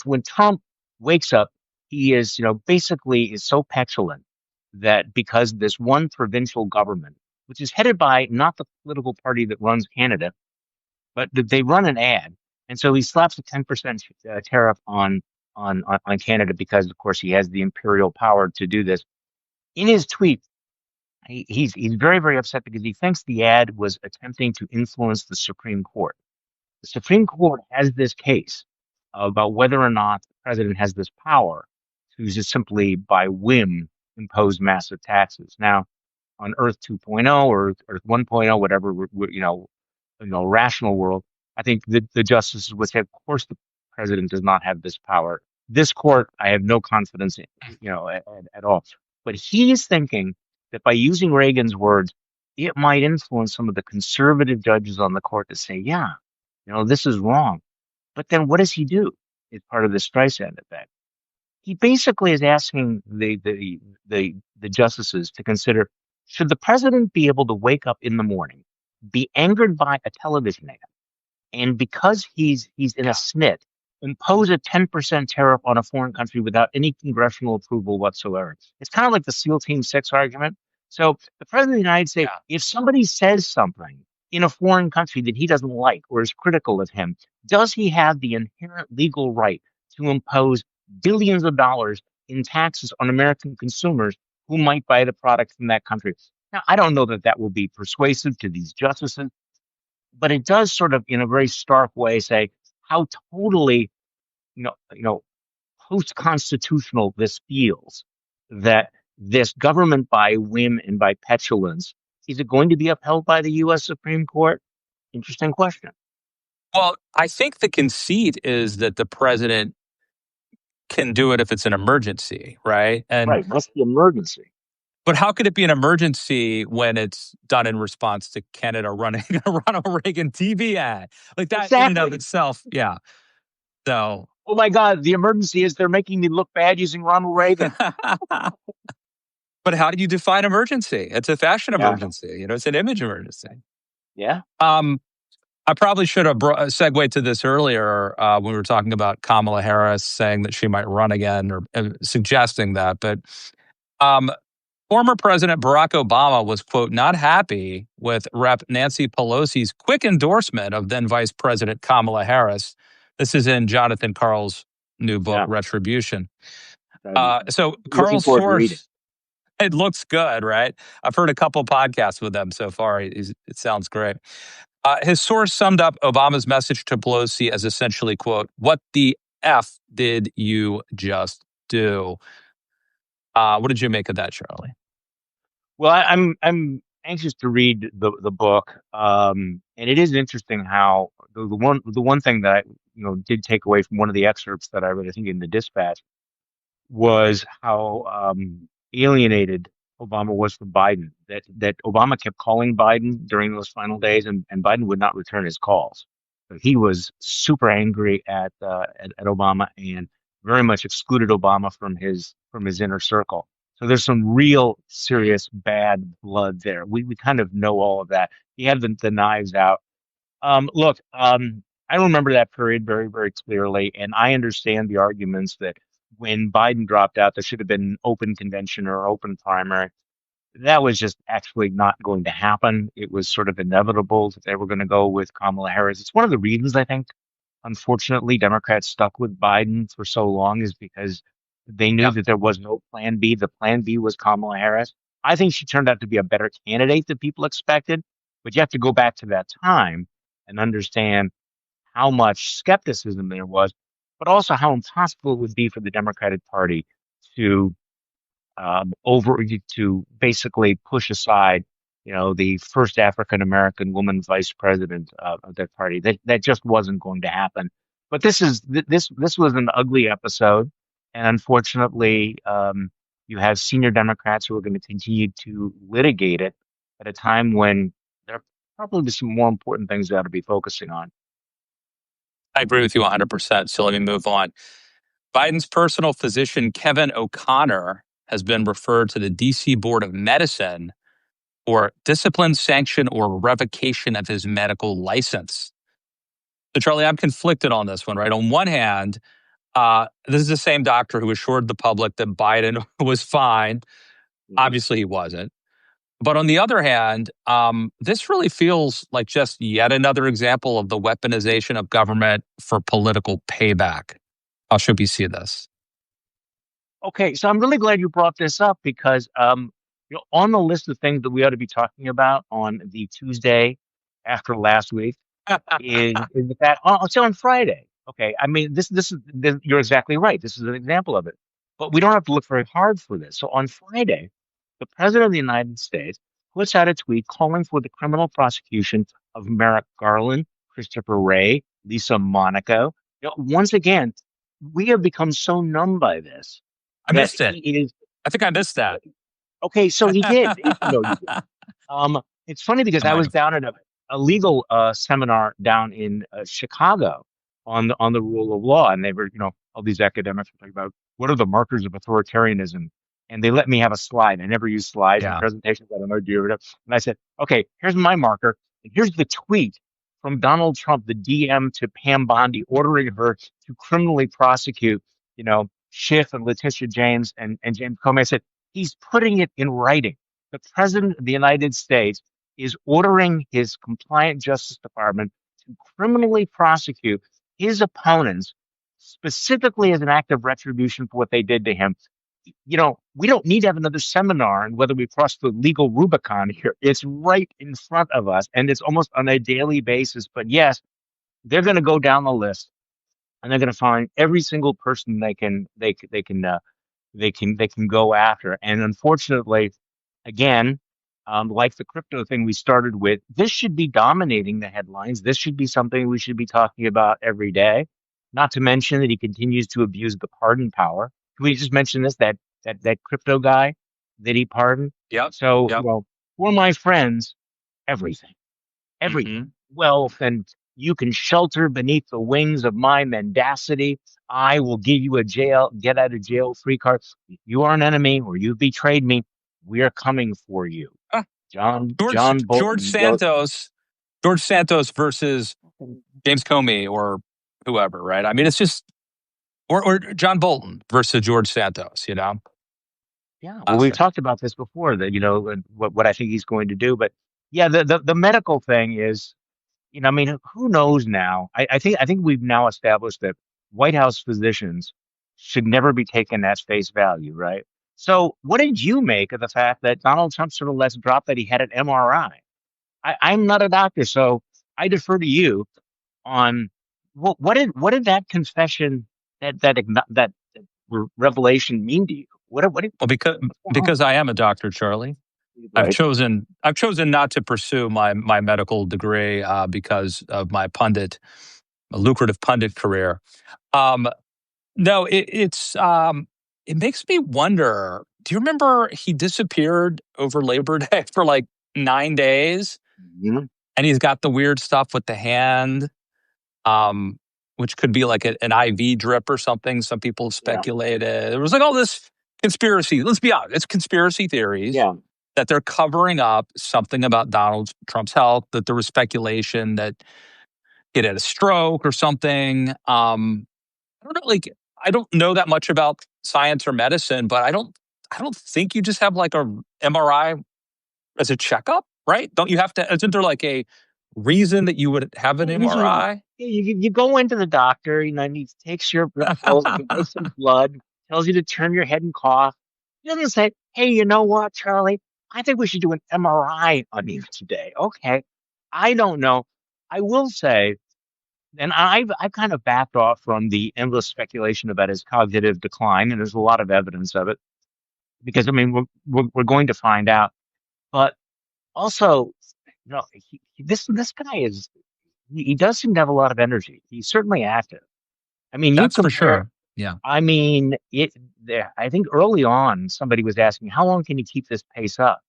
when Trump wakes up, he is, basically is so petulant that because this one provincial government, which is headed by not the political party that runs Canada, but they run an ad, and so he slaps a 10% tariff on Canada because, of course, he has the imperial power to do this. In his tweet, he's very, very upset because he thinks the ad was attempting to influence the Supreme Court. The Supreme Court has this case about whether or not the president has this power to just simply by whim impose massive taxes. Now, on Earth 2.0 or Earth 1.0, whatever, rational world, I think the justices would say, of course, the president does not have this power. This court, I have no confidence in, at all. But he's thinking that by using Reagan's words, it might influence some of the conservative judges on the court to say, yeah, This is wrong. But then what does he do as part of the Streisand effect? He basically is asking the justices to consider, should the president be able to wake up in the morning, be angered by a television ad, and because he's in a snit, impose a 10% tariff on a foreign country without any congressional approval whatsoever. It's kind of like the SEAL Team 6 argument. So the president of the United States, if somebody says something in a foreign country that he doesn't like or is critical of him, does he have the inherent legal right to impose billions of dollars in taxes on American consumers who might buy the product from that country? Now, I don't know that that will be persuasive to these justices, but it does sort of, in a very stark way, say how totally, post-constitutional this feels. That this government, by whim and by petulance, is it going to be upheld by the U.S. Supreme Court? Interesting question. Well, I think the conceit is that the president can do it if it's an emergency, right? And Right. What's the emergency? but how could it be an emergency when it's done in response to Canada running a Ronald Reagan TV ad? Like that in and of Exactly. itself, yeah. So, Oh my God, the emergency is they're making me look bad using Ronald Reagan. but how do you define emergency? It's a fashion Yeah. emergency. It's an image emergency. Yeah. Um, I probably should have segued to this earlier when we were talking about Kamala Harris saying that she might run again or suggesting that. But um, former President Barack Obama was, quote, not happy with Rep. Nancy Pelosi's quick endorsement of then Vice President Kamala Harris. This is in Jonathan Karl's new book, Yeah. Retribution. I'm So looking Karl's forward to reading. source, it looks good, right? I've heard a couple podcasts with them so far. It sounds great. His source summed up Obama's message to Pelosi as essentially, quote, what the F did you just do? What did you make of that, Charlie? Well, I'm anxious to read the book, and it is interesting how the one thing that I did take away from one of the excerpts that I read, I think in the Dispatch, was how alienated Obama was from Biden. That Obama kept calling Biden during those final days, and Biden would not return his calls. So he was super angry at Obama and very much excluded Obama from his inner circle. So there's some real serious bad blood there. We kind of know all of that. He had the knives out. Look, I remember that period very, very clearly, and I understand the arguments that when Biden dropped out, there should have been an open convention or open primary. That was just actually not going to happen. It was sort of inevitable that they were going to go with Kamala Harris. It's one of the reasons I think, unfortunately, Democrats stuck with Biden for so long is because they knew that there was no plan B. The plan B was Kamala Harris. I think she turned out to be a better candidate than people expected, but you have to go back to that time and understand how much skepticism there was, but also how impossible it would be for the Democratic Party to over to basically push aside, the first African American woman vice president of their party. That just wasn't going to happen. But this was an ugly episode, and unfortunately, you have senior Democrats who are going to continue to litigate it at a time when there are probably some more important things they ought to be focusing on. I agree with you 100%. So let me move on. Biden's personal physician, Kevin O'Connor, has been referred to the DC Board of Medicine for discipline, sanction, or revocation of his medical license. So, Charlie, I'm conflicted on this one, right? On one hand, this is the same doctor who assured the public that Biden was fine. Mhm. Obviously, he wasn't. But on the other hand, this really feels like just yet another example of the weaponization of government for political payback. How should we see this? Okay, so I'm really glad you brought this up because on the list of things that we ought to be talking about on the Tuesday after last week is the fact. Oh, it's on Friday. Okay, I mean you're exactly right. This is an example of it, but we don't have to look very hard for this. So on Friday, the president of the United States puts out a tweet calling for the criminal prosecution of Merrick Garland, Christopher Wray, Lisa Monaco. Once again, we have become so numb by this I that missed it. he is I think I missed that. okay. So he did. You did. It's funny because I Am I- was down at a legal seminar down in Chicago on the rule of law, and they were, all these academics were talking about what are the markers of authoritarianism, and they let me have a slide. I never use slides in Yeah. presentations. I don't know, do you? And I said, okay, here's my marker, and here's the tweet from Donald Trump, the DM to Pam Bondi, ordering her to criminally prosecute, Schiff and Letitia James and James Comey. I said, he's putting it in writing. The president of the United States is ordering his compliant Justice Department to criminally prosecute his opponents, specifically as an act of retribution for what they did to him. We don't need to have another seminar on whether we cross the legal Rubicon here. It's right in front of us, and it's almost on a daily basis. But yes, they're going to go down the list, and they're going to find every single person they can go after. And unfortunately, again, like the crypto thing we started with, this should be dominating the headlines. This should be something we should be talking about every day. Not to mention that he continues to abuse the pardon power. Can we just mention this, that crypto guy that he pardoned? Yep. So, Yep. for my friends, everything, everything, Hmm. wealth, and you can shelter beneath the wings of my mendacity. I will give you a get out of jail free card. If you are an enemy or you've betrayed me, we are coming for you. John George Bolton goes. Santos, George Santos versus James Comey or whoever, right? I mean, it's just or John Bolton versus George Santos. Yeah, well, we've Classic. talked about this before, that and what I think he's going to do, but yeah, the medical thing is, I mean, who knows now? I think we've now established that White House physicians should never be taken at face value, right? So, what did you make of the fact that Donald Trump sort of lets drop that he had an MRI? I'm not a doctor, so I defer to you on what did that confession, that revelation mean to you? Well, What's going on? because I am a doctor, Charlie. Right. I've chosen not to pursue my medical degree because of my a lucrative pundit career. Um, no, it makes me wonder. Do you remember he disappeared over Labor Day for like 9 days, Mhm. and he's got the weird stuff with the hand, um, which could be like an IV drip or something. Some people Yeah. speculated there was like all this conspiracy. Let's be honest, it's conspiracy theories Yeah. that they're covering up something about Donald Trump's health. That there was speculation that he had a stroke or something. I don't know, like I don't know that much about science or medicine, but I don't think you just have like a MRI as a checkup, right? Don't you have to? Isn't there like a reason that you would have an Well, usually, MRI? you go into the doctor, and he takes your pills, he takes some blood, tells you to turn your head and cough. He doesn't say, "Hey, you know what, Charlie? I think we should do an MRI on you today." Okay, I don't know. I will say, and I've kind of backed off from the endless speculation about his cognitive decline, and there's a lot of evidence of it, because I mean we're going to find out. But also, this guy is, he does seem to have a lot of energy. He's certainly active. I mean, you That's for compare. sure. Yeah. I mean, it there. I think early on somebody was asking, how long can you keep this pace up?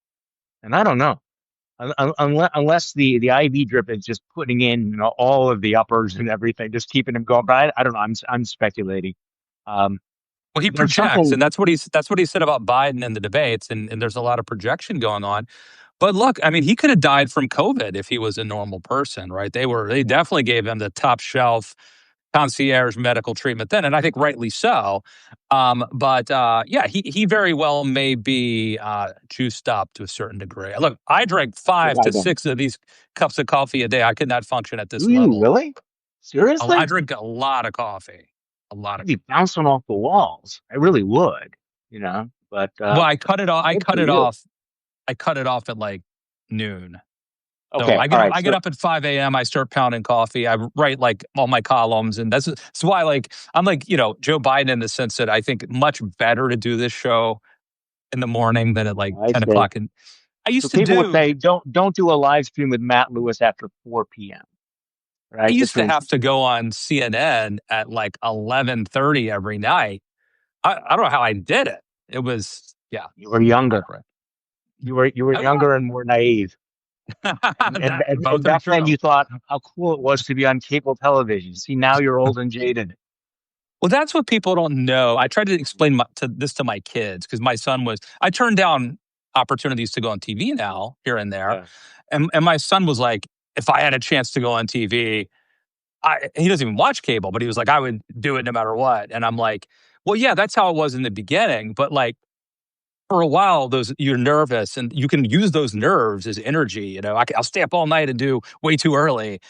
And I don't know, unless the IV drip is just putting in, all of the uppers and everything, just keeping him going. But I don't know. I'm speculating. Um, Well, he there's projects, and something. that's what he said about Biden in the debates, and there's a lot of projection going on. But look, I mean, he could have died from COVID if he was a normal person, right? They definitely gave him the top shelf concierge medical treatment then, and I think rightly so. But yeah, he very well may be juiced up to a certain degree. Look, I drank five I to don't. six of these cups of coffee a day. I could not function at Do this you level. really? I Seriously? drink a lot of coffee, a lot I'd of. be bouncing off the walls. I really would. But Well, I cut it off. good for you. I cut it off at like noon. So Okay. All right. I get So up at 5 a.m. I start pounding coffee. I write like all my columns, and that's why like I'm like Joe Biden in the sense that I think much better to do this show in the morning than at like I 10 o'clock. say. And I So used to people would do say, don't do a live stream with Matt Lewis after 4 p.m. I Right? used to Because have to go on CNN at like 11:30 every night. I don't know how I did it. It was yeah, you were younger. not right. You were I was. younger and more naive. And Both are back then true. you thought how cool it was to be on cable television. See, now you're old and jaded. Well, that's what people don't know. I tried to explain this to my kids because my son was. I turned down opportunities to go on TV now here and there, Yeah, and my son was like, if I had a chance to go on TV, he doesn't even watch cable, but he was like, I would do it no matter what. And I'm like, well, yeah, that's how it was in the beginning, but like for a while, those you're nervous, and you can use those nerves as energy. I'll stay up all night and do way too early,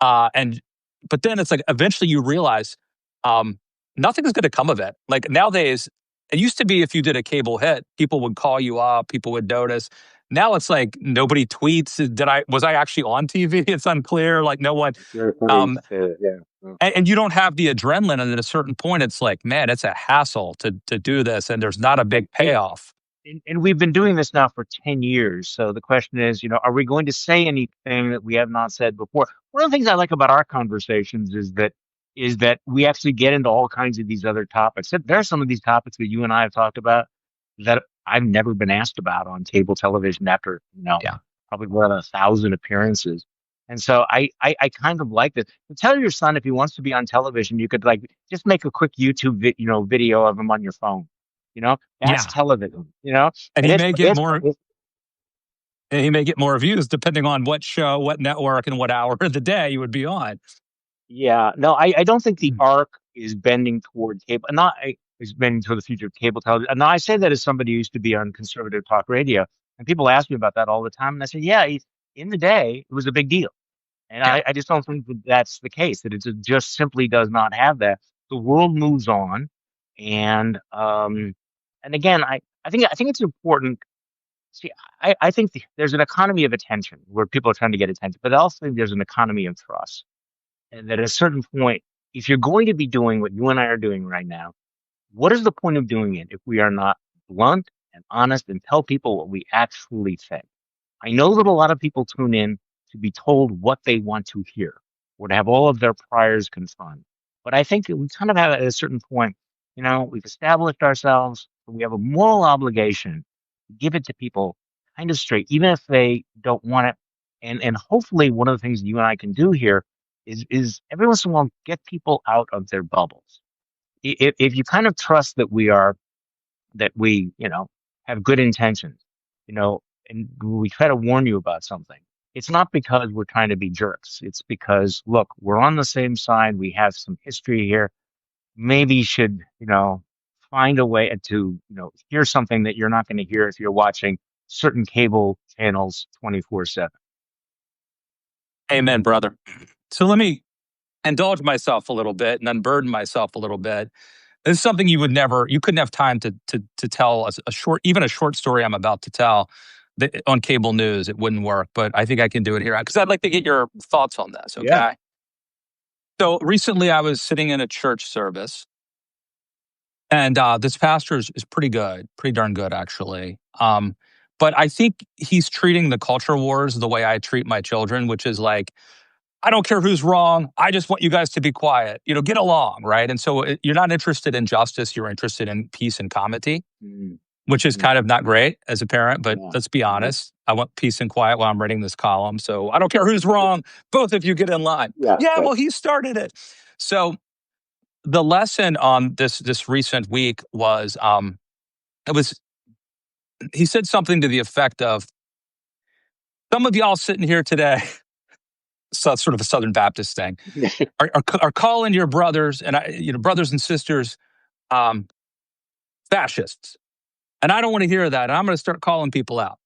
and but then it's like eventually you realize um, nothing is going to come of it. Like nowadays, it used to be if you did a cable hit, people would call you up, people would notice. Now it's like nobody tweets. Did I was I actually on TV? It's unclear. Like no one. your Um, face to yeah. Mm. and you don't have the adrenaline, and at a certain point, it's like, man, it's a hassle to do this, and there's not a big And, payoff. and we've been doing this now for 10 years. So the question is, are we going to say anything that we have not said before? One of the things I like about our conversations is that we actually get into all kinds of these other topics. There are some of these topics that you and I have talked about that I've never been asked about on cable television after, Yeah. probably more than 1,000 appearances. And so I kind of like this. Tell your son if he wants to be on television, you could like just make a quick YouTube video of him on your phone. That's Yeah. television, And and he it's may get it's more it's and he may get more views depending on what show, what network, and what hour of the day you would be on. yeah. No, I don't think the Mm. arc is bending toward cable, not is bending toward the future of cable television. And I say that as somebody who used to be on conservative talk radio, and people ask me about that all the time, and I say, yeah, in the day, it was a big deal. And Yeah. I just don't think that that's the case, that it just simply does not have that. The world moves on. And again, I think it's important. See, I think there's an economy of attention where people are trying to get attention, but I also think there's an economy of trust. And that at a certain point, if you're going to be doing what you and I are doing right now, what is the point of doing it if we are not blunt and honest and tell people what we actually think? I know that a lot of people tune in to be told what they want to hear or to have all of their priors confirmed. But I think that we kind of have at a certain point, we've established ourselves, we have a moral obligation to give it to people kind of straight, even if they don't want it. And hopefully one of the things you and I can do here is every once in a while get people out of their bubbles. If you kind of trust that we have good intentions, you know, and we try to warn you about something. It's not because we're trying to be jerks. It's because, look, we're on the same side. We have some history here. Maybe you should, find a way to, hear something that you're not going to hear if you're watching certain cable channels 24/7. Amen, brother. So let me indulge myself a little bit and unburden myself a little bit. This is something you couldn't have time to tell a short, even a short story I'm about to tell on cable news. It wouldn't work, but I think I can do it here because I'd like to get your thoughts on this. Yeah. Okay. So recently I was sitting in a church service, and this pastor is pretty good, pretty darn good, actually. But I think he's treating the culture wars the way I treat my children, which is like, I don't care who's wrong. I just want you guys to be quiet. Get along, right? And so you're not interested in justice. You're interested in peace and comity, Mm, which is mm, kind of not great as a parent. But yeah. let's be Uh-huh. honest. I want peace and quiet while I'm writing this column. So I don't care who's wrong. Both of you get in line. Yeah. Yeah, Right. well, he started it. So the lesson on this recent week was it was he said something to the effect of, some of y'all sitting here today, so sort of a Southern Baptist thing, are calling your brothers and brothers and sisters um, fascists, and I don't want to hear that. And I'm going to start calling people out.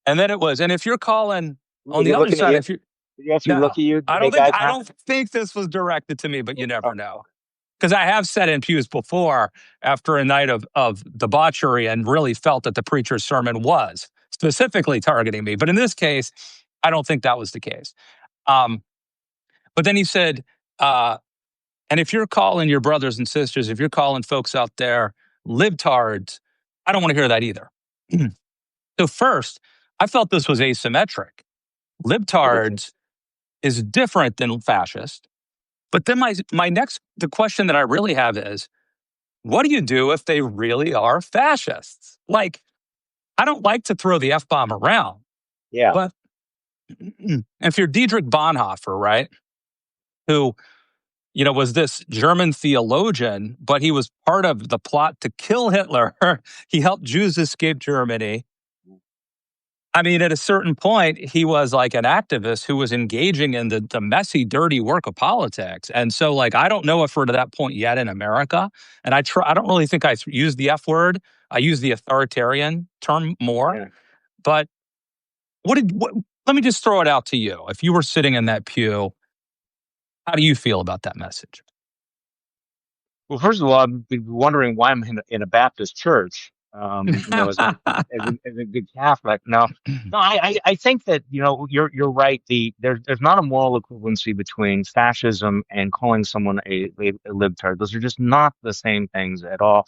And then it was, and if you're calling on Was the he other looking at side, you? if you Did he actually look no, at you? Did I you don't make think eye I contact? don't think this was directed to me, but you Oh, never know. Because I have sat in pews before after a night of debauchery and really felt that the preacher's sermon was specifically targeting me. But in this case, I don't think that was the case. Um, but then he said, uh, and if you're calling your brothers and sisters, if you're calling folks out there libtards, I don't want to hear that either. So first, I felt this was asymmetric. okay. Libtards is different than fascist. But then the question that I really have is, what do you do if they really are fascists? Like, I don't like to throw the F bomb around, Yeah. but If you're Dietrich Bonhoeffer, right, who was this German theologian, but he was part of the plot to kill Hitler. He helped Jews escape Germany. I mean, at a certain point, he was like an activist who was engaging in the messy, dirty work of politics. And so, like, I don't know if we're to that point yet in America. And I don't really think I use the F word. I use the authoritarian term more. Yeah. But let me just throw it out to you. If you were sitting in that pew, how do you feel about that message? Well, first of all, I've been wondering why I'm in a Baptist church. As a good Catholic. No, I think that you're right. There's not a moral equivalency between fascism and calling someone a libtard. Those are just not the same things at all.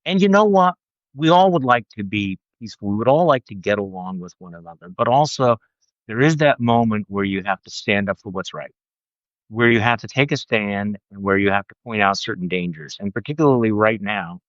And you know what? We all would like to be peaceful. We would all like to get along with one another. But also, there is that moment where you have to stand up for what's right, where you have to take a stand, and where you have to point out certain dangers. And particularly right now,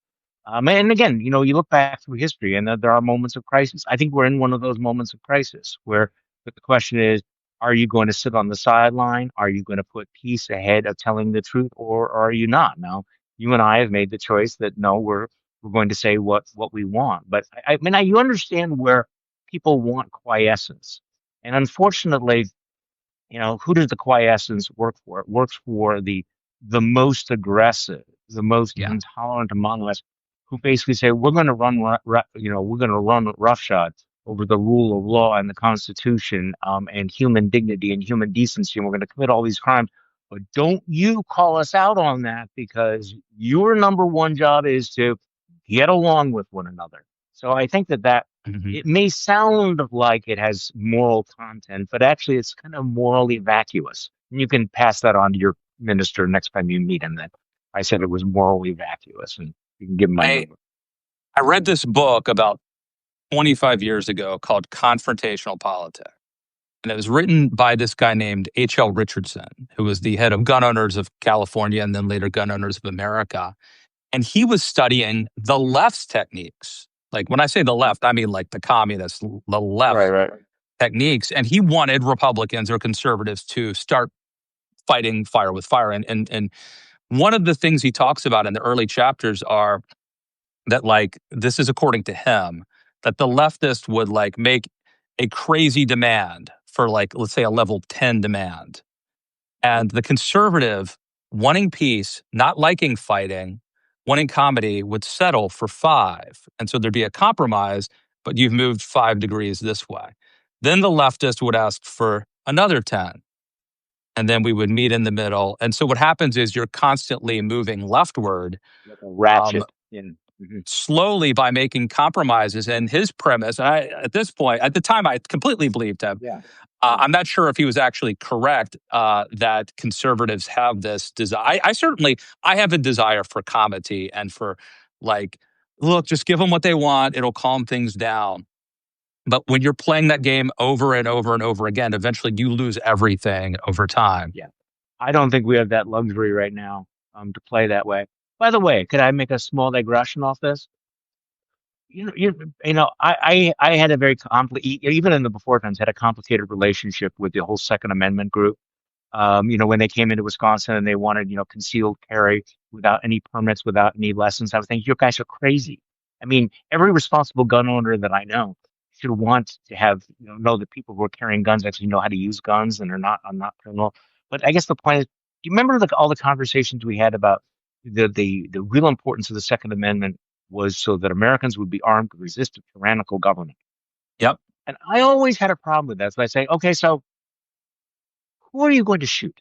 and again, you look back through history and there are moments of crisis. I think we're in one of those moments of crisis where the question is, are you going to sit on the sideline? Are you going to put peace ahead of telling the truth, or are you not? Now, you and I have made the choice that no, we're going to say what we want. But I mean, you understand where people want quiescence. And unfortunately, who does the quiescence work for? It works for the most aggressive, the most Yeah. intolerant among us, who basically say we're going to we're going to run roughshod over the rule of law and the Constitution, and human dignity and human decency, and we're going to commit all these crimes. But don't you call us out on that, because your number one job is to get along with one another. So I think that Mhm. it may sound like it has moral content, but actually it's kind of morally vacuous. And you can pass that on to your minister next time you meet him, that I said it was morally vacuous, and you can give him my I number. I read this book about 25 years ago called Confrontational Politics. And it was written by this guy named H.L. Richardson, who was the head of gun owners of California and then later gun owners of America. And he was studying the left's techniques. Like when I say the left, I mean like the communists, the Right, left right. techniques. And he wanted Republicans or conservatives to start fighting fire with fire. And one of the things he talks about in the early chapters are that, like, this is according to him, that the leftist would like make a crazy demand for, like, let's say a level 10 demand. And the conservative, wanting peace, not liking fighting, wanting comedy, would settle for 5. And so there'd be a compromise, but you've moved 5 degrees this way. Then the leftist would ask for another 10. And then we would meet in the middle. And so what happens is you're constantly moving leftward, Like a um, ratchet in. Mhm. slowly by making compromises. And his premise, and at this point, at the time, I completely believed him. Yeah. Yeah. I'm not sure if he was actually correct, that conservatives have this desire. I have a desire for comedy and for, like, look, just give them what they want. It'll calm things down. But when you're playing that game over and over and over again, eventually you lose everything over time. Yeah. I don't think we have that luxury right now, to play that way. By the way, could I make a small digression off this? I had a very complicated, even in the before times, had a complicated relationship with the whole Second Amendment group. When they came into Wisconsin and they wanted, concealed carry without any permits, without any lessons, I was thinking, you guys are crazy. I mean, every responsible gun owner that I know should want to have, know that people who are carrying guns actually know how to use guns and are not criminal. But I guess the point is, do you remember all the conversations we had about the real importance of the Second Amendment was so that Americans would be armed to resist a tyrannical government? Yep. And I always had a problem with that. So I say, okay, so who are you going to shoot?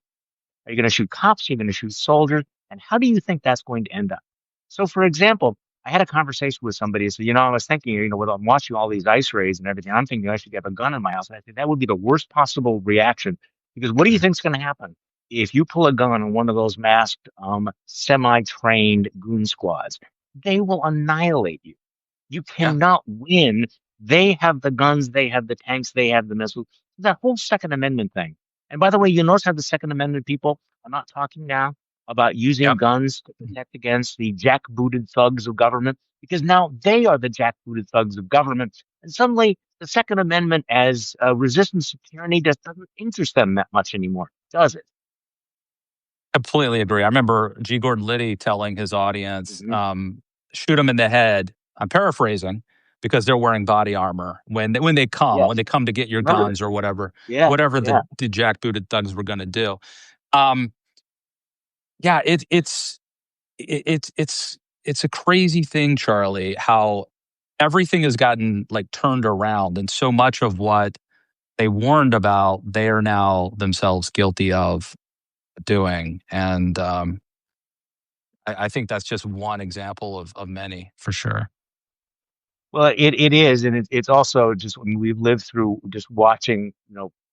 Are you going to shoot cops? Are you going to shoot soldiers? And how do you think that's going to end up? So, for example, I had a conversation with somebody. So, I was thinking, when I'm watching all these ice raids and everything, I'm thinking I should get a gun in my house. And I think that would be the worst possible reaction, because what do you think's going to happen if you pull a gun on one of those masked, semi-trained goon squads? They will annihilate you. You Yeah. cannot win. They have the guns, they have the tanks, they have the missiles. That whole Second Amendment thing. And by the way, you notice how the Second Amendment people are not talking now. about using Yep. guns to protect against the jackbooted thugs of government, because now they are the jackbooted thugs of government. And suddenly, the Second Amendment as resistance to tyranny just doesn't interest them that much anymore, does it? Completely agree. I remember G. Gordon Liddy telling his audience, Hmm. shoot them in the head. I'm paraphrasing because they're wearing body armor when Yes. they come to get your Remember this? guns or whatever, Yeah. whatever Yeah. the jackbooted thugs were going to do. Um, yeah, it's a crazy thing, Charlie, how everything has gotten like turned around, and so much of what they warned about, they are now themselves guilty of doing. And I think that's just one example of many for sure. Well, it is, and it's also just when we've lived through just watching,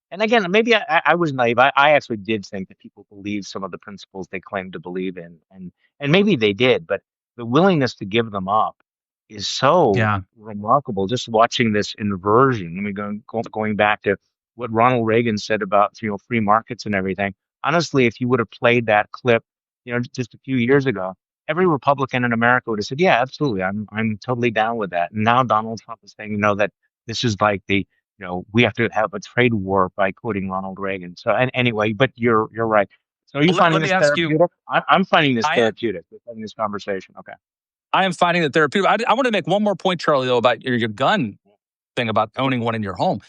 and again, maybe I was naive. I actually did think that people believe some of the principles they claim to believe in, and maybe they did, but the willingness to give them up is so Yeah. remarkable. Just watching this inversion. I mean, going back to what Ronald Reagan said about free markets and everything. Honestly, if you would have played that clip, just a few years ago, every Republican in America would have said, "Yeah, absolutely, I'm totally down with that." And now Donald Trump is saying, that this is like we have to have a trade war by quoting Ronald Reagan. So, and anyway, but you're right. So, are you Well, let, finding let this me ask you. therapeutic? I'm finding this I am therapeutic. We're having this conversation. Okay. I am finding that there are people. I want to make one more point, Charlie, though, about your gun thing about owning one in your home.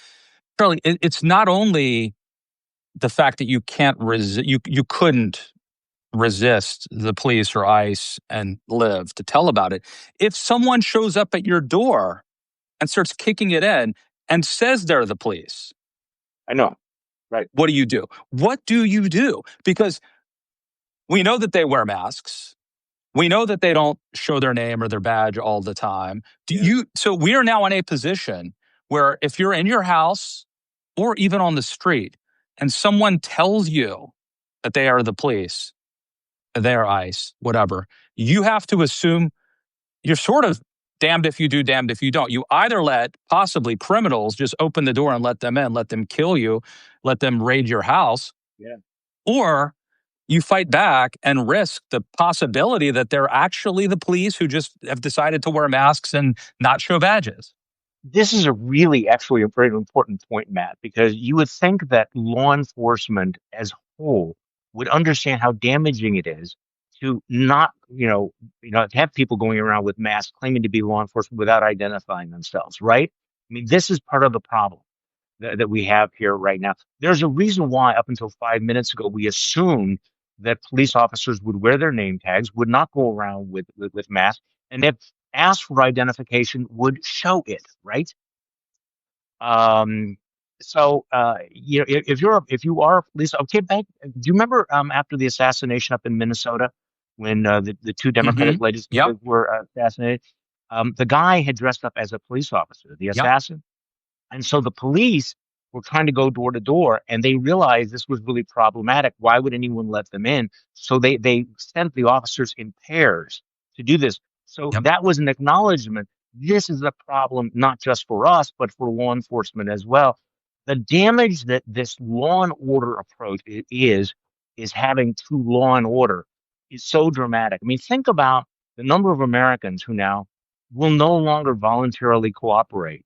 Charlie, it's not only the fact that you can't you couldn't resist the police or ICE and live to tell about it. If someone shows up at your door and starts kicking it in and says they're the police, I know. Right. what do you do? What do you do? Because we know that they wear masks. We know that they don't show their name or their badge all the time. Yeah. So we are now in a position where if you're in your house or even on the street and someone tells you that they are the police, they are ICE, whatever, you have to assume you're sort of damned if you do, damned if you don't. You either let possibly criminals just open the door and let them in, let them kill you, let them raid your house, Yeah. or you fight back and risk the possibility that they're actually the police who just have decided to wear masks and not show badges. This is a really actually a very important point, Matt, because you would think that law enforcement as a whole would understand how damaging it is to not, to have people going around with masks claiming to be law enforcement without identifying themselves, right? I mean, this is part of the problem that we have here right now. There's a reason why up until 5 minutes ago, we assumed that police officers would wear their name tags, would not go around with masks, and if asked for identification, would show it, right? Um, so if you are a police, okay, do you remember after the assassination up in Minnesota when the two Democratic Yep. legislators were assassinated? The guy had dressed up as a police officer, the Yep. assassin. And so the police were trying to go door to door and they realized this was really problematic. Why would anyone let them in? So they sent the officers in pairs to do this. So Yep. that was an acknowledgement. This is a problem not just for us, but for law enforcement as well. The damage that this law and order approach is having to law and order is so dramatic. I mean, think about the number of Americans who now will no longer voluntarily cooperate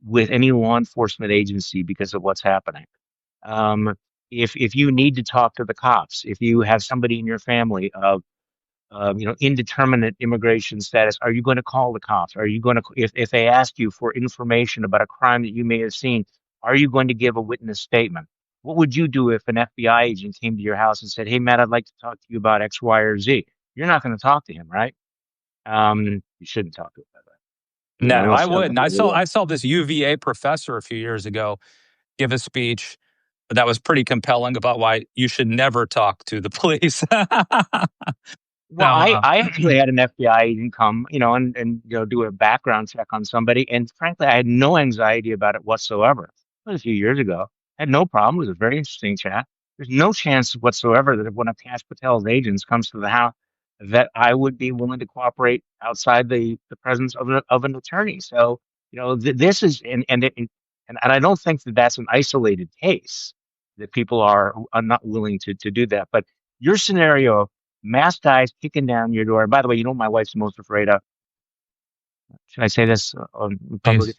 with any law enforcement agency because of what's happening. Um, if you need to talk to the cops, if you have somebody in your family of indeterminate immigration status, are you going to call the cops? Are you going to if they ask you for information about a crime that you may have seen, are you going to give a witness statement? What would you do if an FBI agent came to your house and said, "Hey, Matt, I'd like to talk to you about X, Y, or Z"? You're not going to talk to him, right? You shouldn't talk to him that way. No, I don't I see how wouldn't. people would. I saw this UVA professor a few years ago give a speech that was pretty compelling about why you should never talk to the police. Well, so, I actually had an FBI agent come, and do a background check on somebody, and frankly, I had no anxiety about it whatsoever. It was a few years ago. I had no problem. It was a very interesting chat. There's no chance whatsoever that if one of Cash Patel's agents comes to the house, that I would be willing to cooperate outside the presence of an attorney. So, this is and I don't think that that's an isolated case that people are not willing to do that. But your scenario mass guys kicking down your door. And by the way, you know what my wife's most afraid of? Should I say this on public? Please.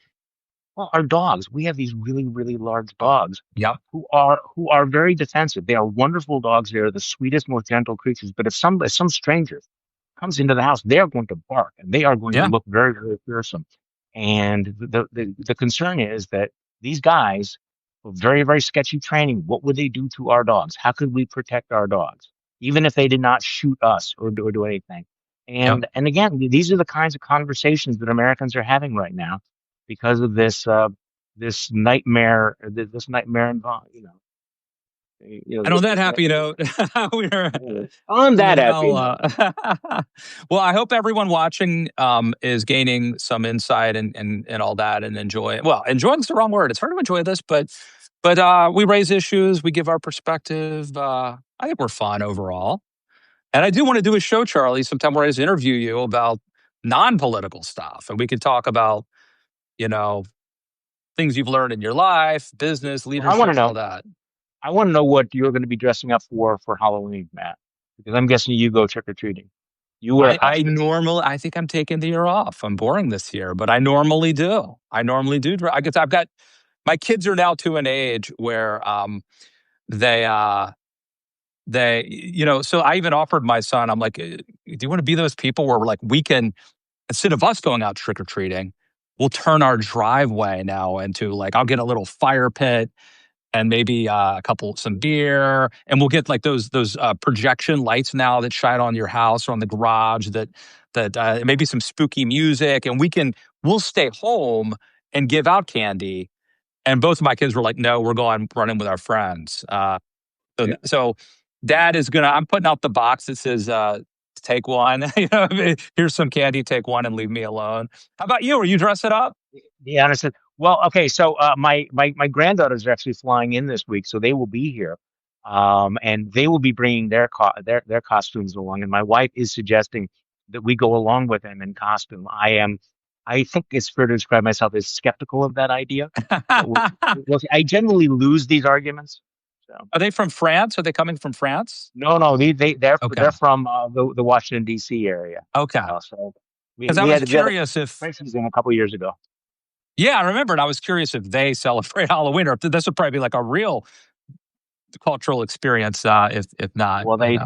Well, our dogs. We have these really, really large Oh, dogs yep. who are very defensive. They are wonderful dogs. They are the sweetest, most gentle creatures. But if some stranger comes into the house, they are going to bark and they are going to Yeah. look very, very fearsome. And the concern is that these guys with very, very sketchy training, what would they do to our dogs? How could we protect our dogs, even if they did not shoot us or do anything? Yep. And again, these are the kinds of conversations that Americans are having right now because of this nightmare, this nightmare involved. And on that happy note, we're On that happy now. note. Well, I hope everyone watching is gaining some insight and all that and enjoy. Well, enjoying is the wrong word. It's hard to enjoy this, but we raise issues. We give our perspective. I think we're fun overall. And I do want to do a show, Charlie, sometime where I just interview you about non-political stuff, and we could talk about you know things you've learned in your life, business, Well, I want to leadership, all know. that. I want to know what you're going to be dressing up for Halloween, Matt, because I'm guessing you go trick or treating. You wear a costume. I think I'm taking the year off. I'm boring this year, but I normally do. I normally do. I guess I've got my kids are now to an age where they so I even offered my son, I'm like, do you want to be those people where we're like, we can, instead of us going out trick or treating, we'll turn our driveway now into like, I'll get a little fire pit and maybe some beer, and we'll get like those projection lights now that shine on your house or on the garage that maybe some spooky music, and we'll stay home and give out candy. And both of my kids were like, "No, we're going running with our friends." Yeah. So Dad is gonna. I'm putting out the box that says. Take one. Here's some candy. Take one and leave me alone. How about you? Are you dressing up? Yeah, understood. Well, okay, so my granddaughters are actually flying in this week, so they will be here, and they will be bringing their costumes along. And my wife is suggesting that we go along with them in costume. I think it's fair to describe myself as skeptical of that idea, but we'll see. I generally lose these arguments. So Are they from France? Are they coming from France? no, no, they're Okay. from the Washington D.C. area. Okay. So we Because I we was had we had a curious if, French season a couple years ago. yeah, I remember, and I was curious if they celebrate Halloween or if this would probably be like a real cultural experience. If not, Well, they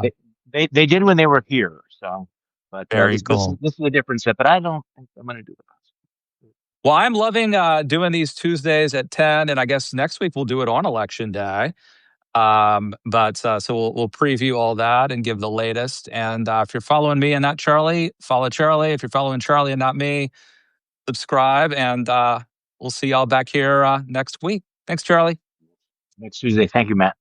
did when they were here. So, but very this is cool. this is a different set. But I don't think I'm going to do the costume. Well, I'm loving doing these Tuesdays at 10, and I guess next week we'll do it on Election Day. But so we'll preview all that and give the latest. And if you're following me and not Charlie, follow Charlie. If you're following Charlie and not me, subscribe. And we'll see y'all back here next week. Thanks, Charlie. Next Tuesday. Thank you, Matt.